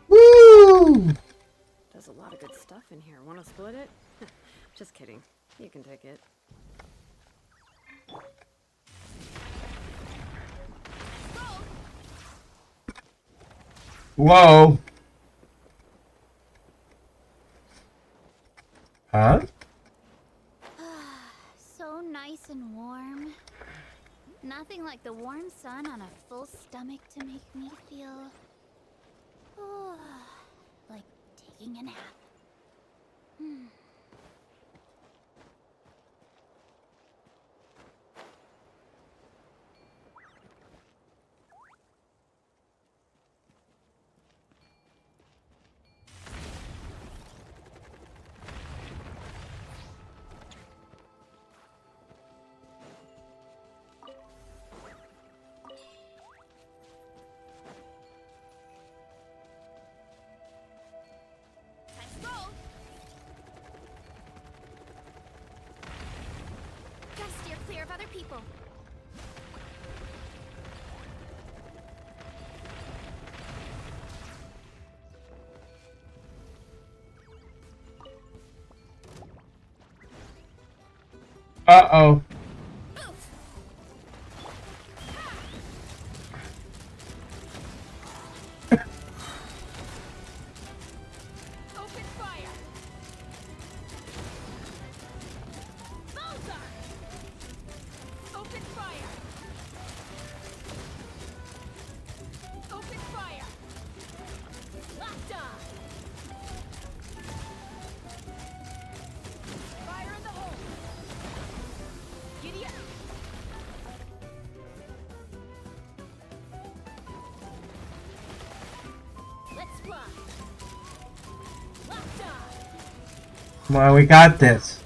Woo! There's a lot of good stuff in here. Want to split it? Just kidding. You can take it. Whoa. Huh? So nice and warm. Nothing like the warm sun on a full stomach to make me feel like taking a nap. Gotta steer clear of other people. Uh-oh. Open fire. Bullseye. Open fire. Open fire. Locked on. Fire in the hole. Giddy up. Let's fly. Locked on. Come on, we got this.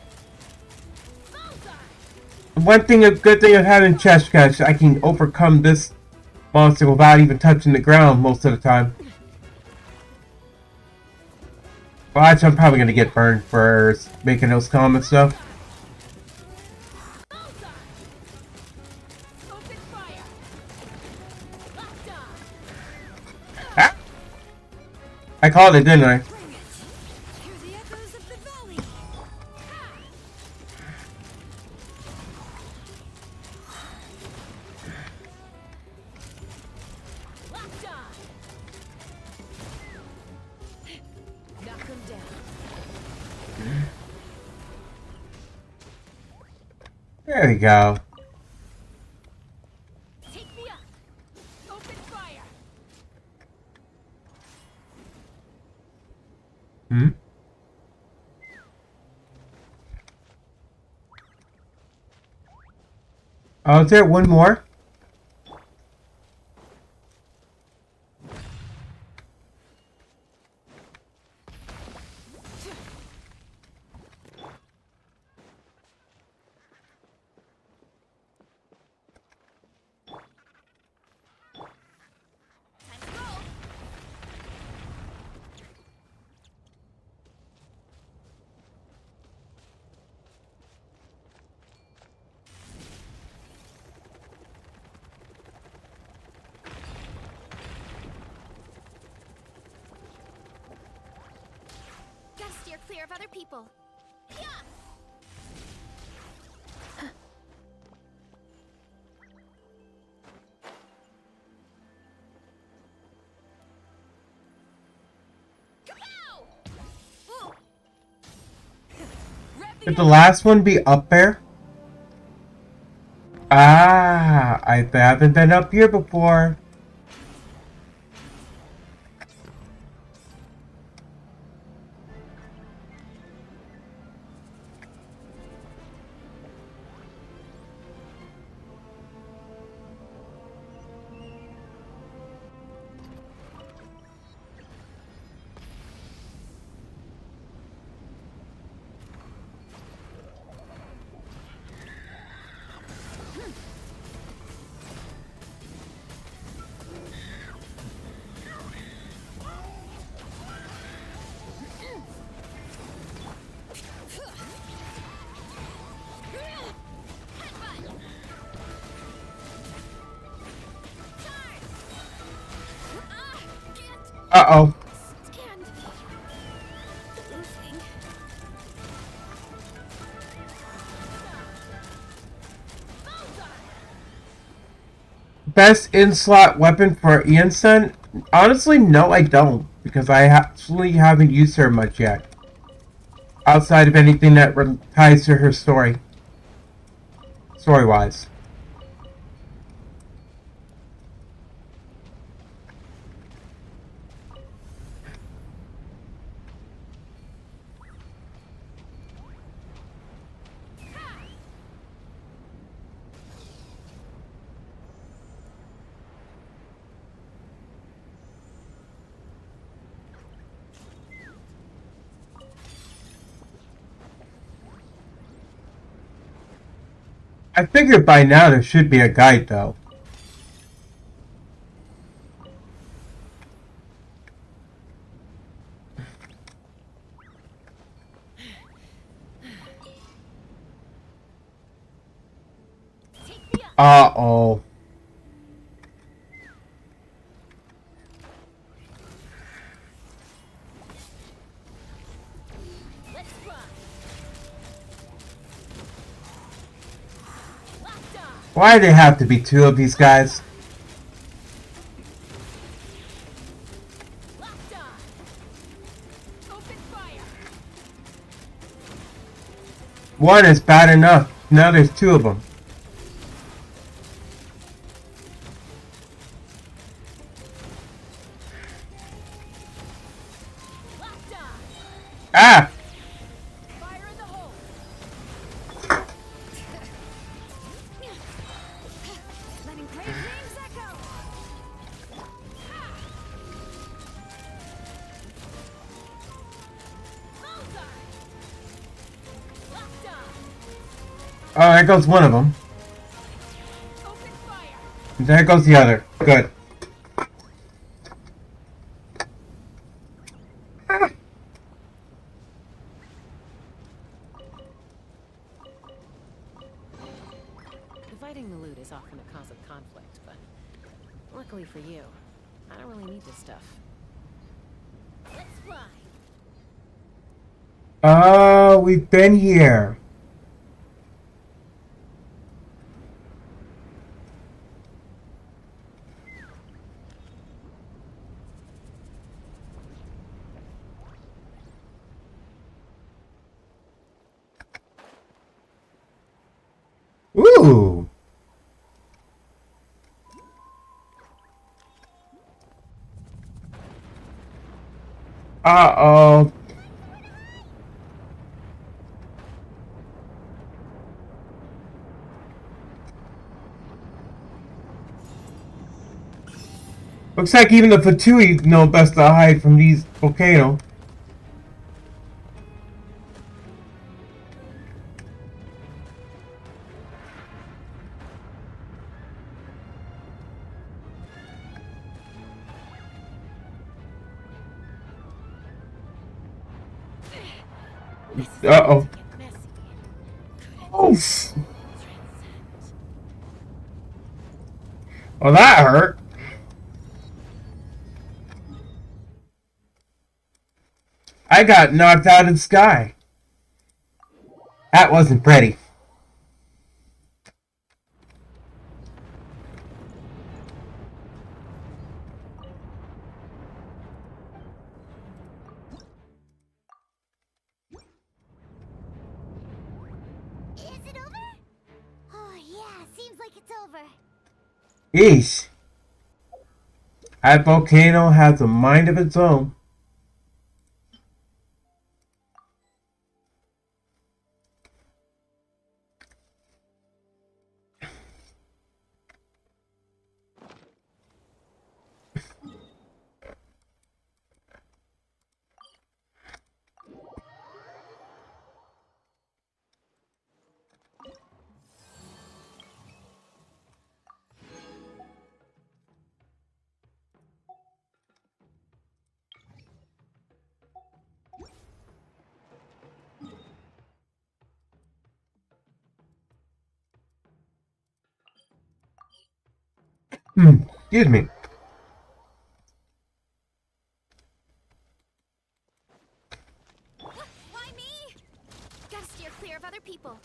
One thing, a good thing of having chest catch, I can overcome this monster without even touching the ground most of the time. Well, actually, I'm probably gonna get burned for making those comments though. Ah! I called it, didn't I? There we go. Take me up. Open fire. Hmm? Oh, is there one more? Gotta steer clear of other people. Yeah. Should the last one be up there? Ah, I haven't been up here before. Uh-oh. Best in-slot weapon for Ian-san? Honestly, no, I don't. Because I actually haven't used her much yet. Outside of anything that ties to her story. Story-wise. I figured by now there should be a guide, though. Uh-oh. Why do there have to be two of these guys? One is bad enough. Now there's two of them. Ah! Oh, there goes one of them. There goes the other. Good. Dividing the loot is often a cause of conflict, but luckily for you, I don't really need this stuff. Let's fly. Oh, we've been here. Ooh. Uh-oh. Looks like even the Fatui know best to hide from these volcanoes. Uh-oh. Oof. Well, that hurt. I got knocked out of the sky. That wasn't pretty. Is it over? Oh yeah, seems like it's over. Yeesh. That volcano has a mind of its own. Excuse me. Why me? Gotta steer clear of other people.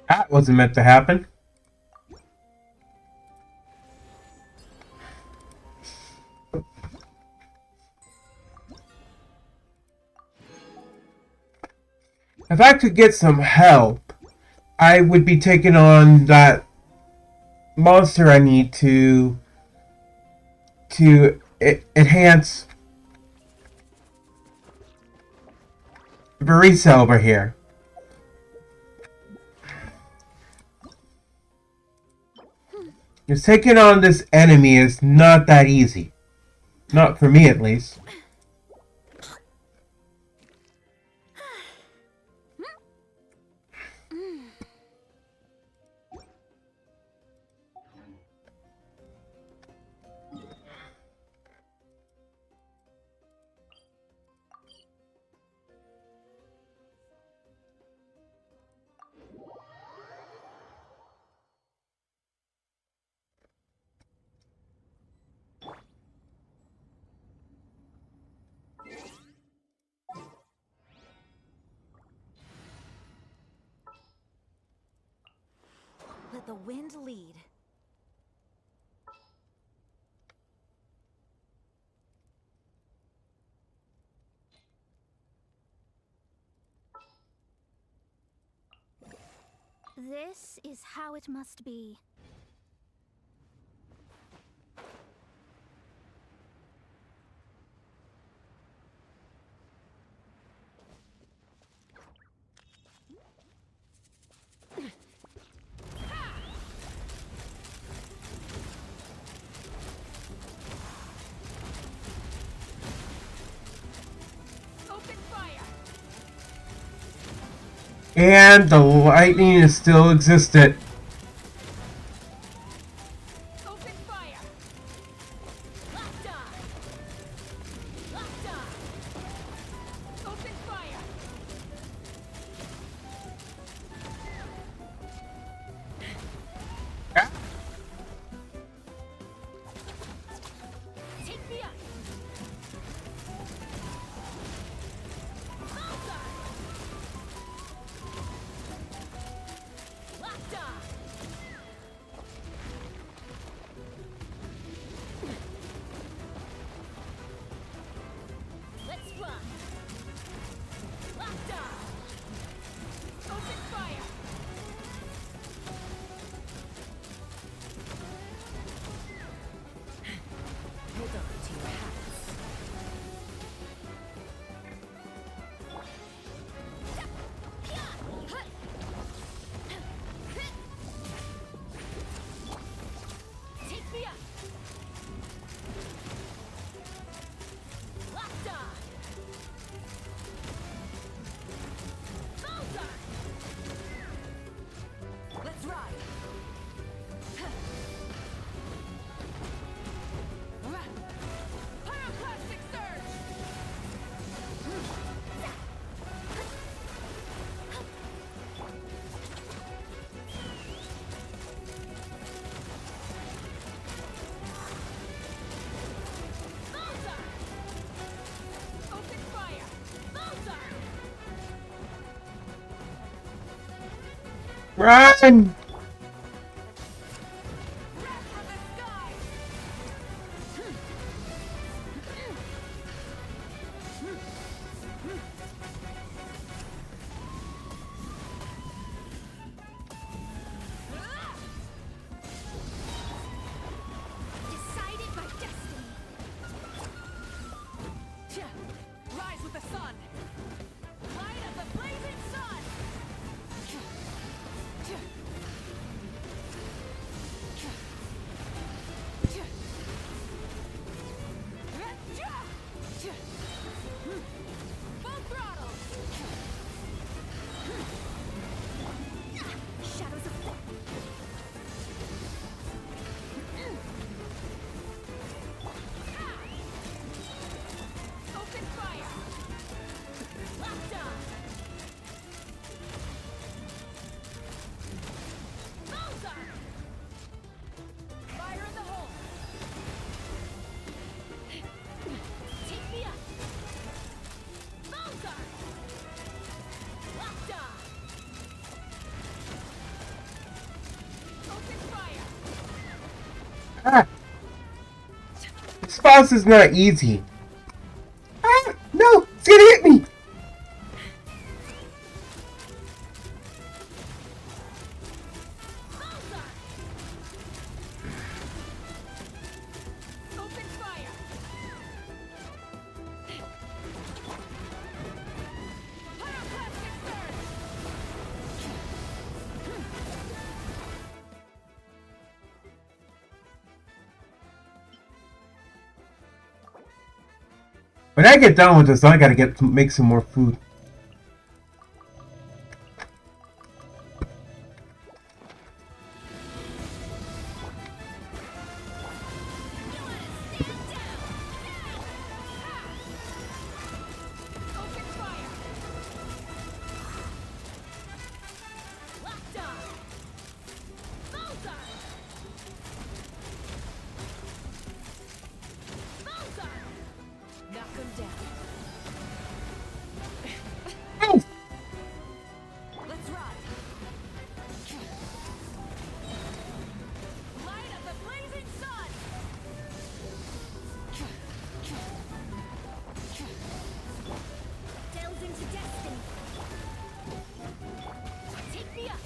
That wasn't meant to happen. If I could get some help, I would be taking on that monster I need to enhance Barisa over here. Just taking on this enemy is not that easy. Not for me, at least. Let the wind lead. This is how it must be. And the lightning is still existent. Run! Decided by destiny. Rise with the sun. Light of the blazing sun. Full throttle. Shadows of open fire. Locked on. Bullseye. Fire in the hole. Take me up. Bullseye. Locked on. Open fire. Ah. This boss is not easy. Ah, no! It's gonna hit me! Open fire. Pyroclastic surge. When I get done with this, I gotta make some more food. Open fire. Locked on. Bullseye. Bullseye. Knock him down. Let's ride. Light of the blazing sun. Delves into destiny. Take me up.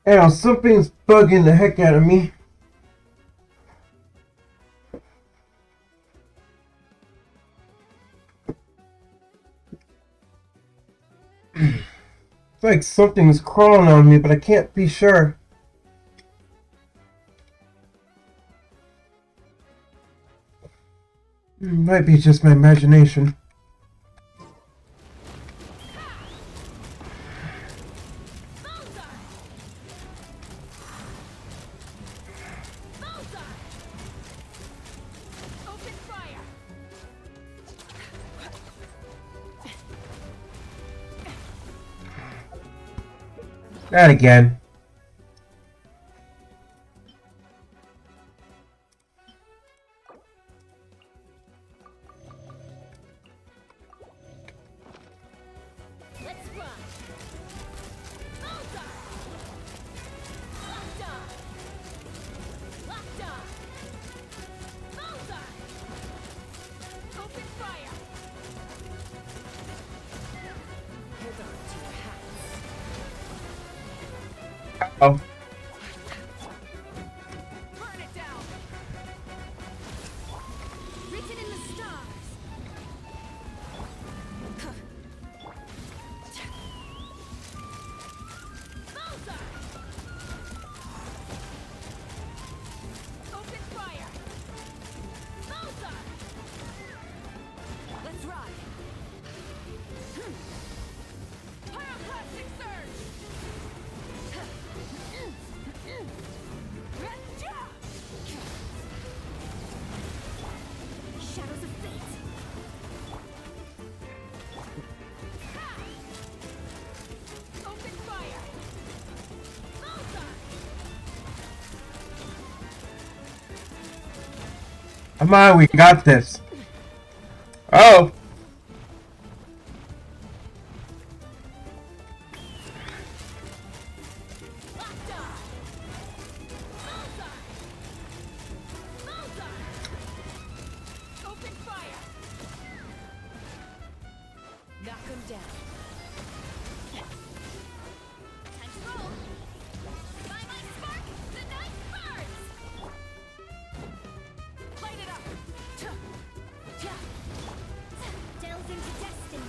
Now something's bugging the heck out of me. It's like something's crawling on me, but I can't be sure. Might be just my imagination. Open fire. Not again. Let's run. Bullseye. Locked on. Locked on. Bullseye. Open fire. Hold on to your hats. Oh. Burn it down. Written in the stars. Bullseye. Open fire. Bullseye. Let's ride. Pyroclastic surge. Come on, we got this. Oh. Delve into destiny.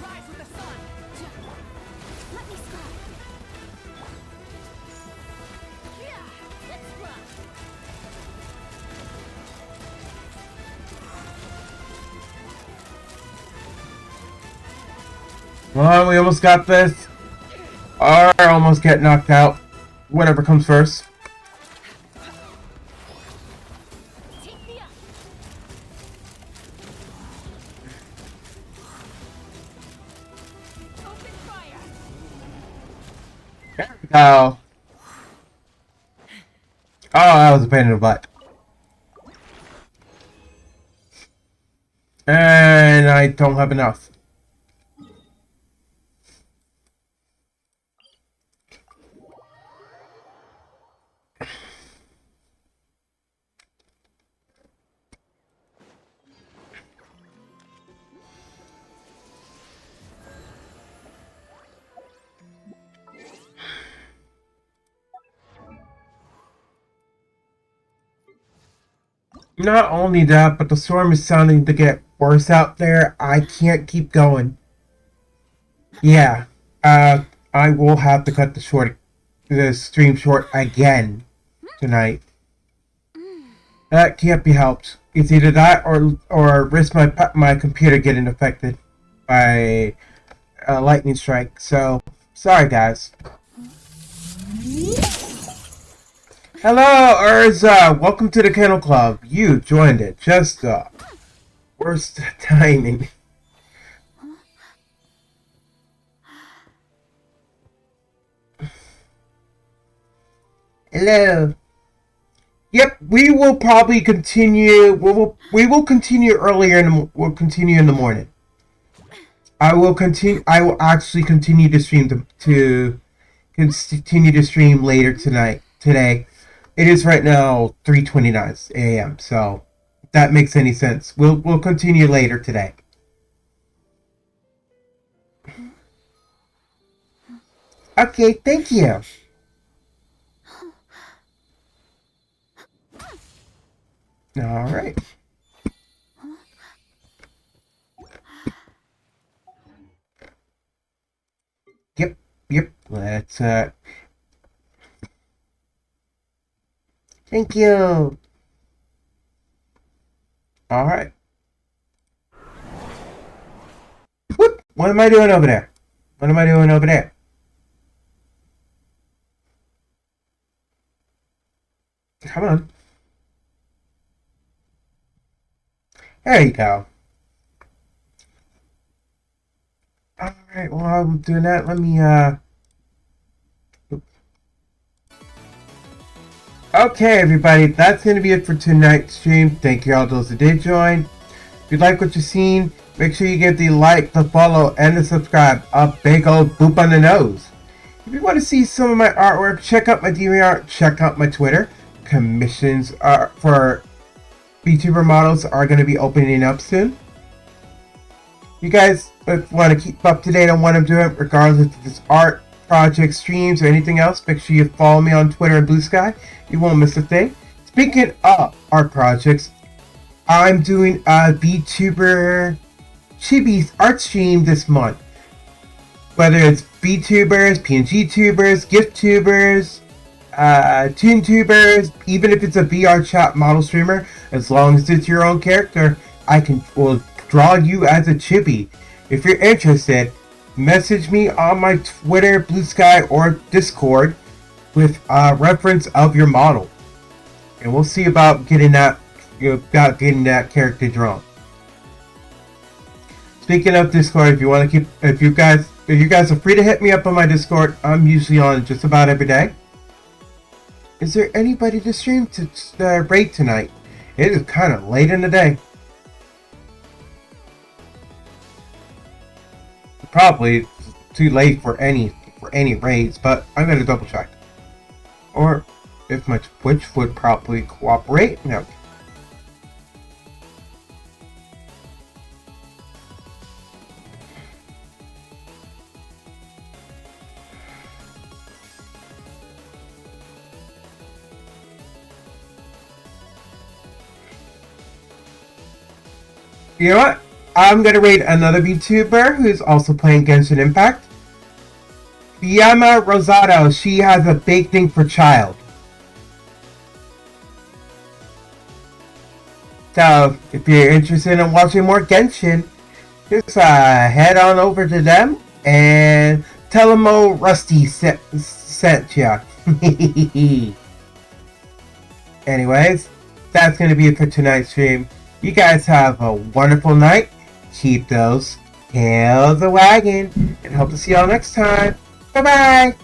Rise with the sun. Let me sky. Yeah, let's fly. Come on, we almost got this. Or almost get knocked out. Whatever comes first. There we go. Oh, that was a pain in the butt. And I don't have enough. Not only that, but the storm is sounding to get worse out there. I can't keep going. Yeah, I will have to cut the stream short again tonight. That can't be helped. It's either that or risk my computer getting affected by a lightning strike. So sorry, guys. Hello, Urza! Welcome to the Kennel Club. You joined it. Just worst timing. Hello. Yep, we will probably continue. We will continue earlier. We'll continue in the morning. I will continue. I will actually continue to stream to continue to stream later today. It is right now 3:29 a.m. So if that makes any sense. We'll continue later today. Okay, thank you. All right. Yep. Let's Thank you. All right. Whoop! What am I doing over there? What am I doing over there? Come on. There you go. All right. While I'm doing that, let me Okay, everybody, that's going to be it for tonight's stream. Thank you all those who did join. If you like what you've seen, make sure you give the like, the follow, and the subscribe a big old boop on the nose. If you want to see some of my artwork, check out my DeviantArt, check out my Twitter. Commissions for VTuber models are going to be opening up soon. You guys want to keep up to date on what I'm doing, regardless if it's art, projects, streams, or anything else, make sure you follow me on Twitter and Blue Sky. You won't miss a thing. Speaking of art projects, I'm doing a VTuber Chibi's art stream this month. Whether it's VTubers, PNG tubers, gift tubers, toon tubers, even if it's a VR chat model streamer, as long as it's your own character, will draw you as a chibi. If you're interested, message me on my Twitter, Blue Sky, or Discord. with a reference of your model. And we'll see about getting that character drawn. Speaking of Discord, if you guys are free to hit me up on my Discord. I'm usually on just about every day. Is there anybody to stream to raid tonight? It is kind of late in the day. Probably too late for any raids, but I'm gonna double check. Or if my Twitch would probably cooperate. No. You know what? I'm gonna raid another VTuber who's also playing Genshin Impact. Fiamma Rosado. She has a big thing for child. So, if you're interested in watching more Genshin, just head on over to them and tell them old Rusty sent ya. Anyways, that's gonna be it for tonight's stream. You guys have a wonderful night. Keep those tails a wagging, and hope to see y'all next time. Bye bye.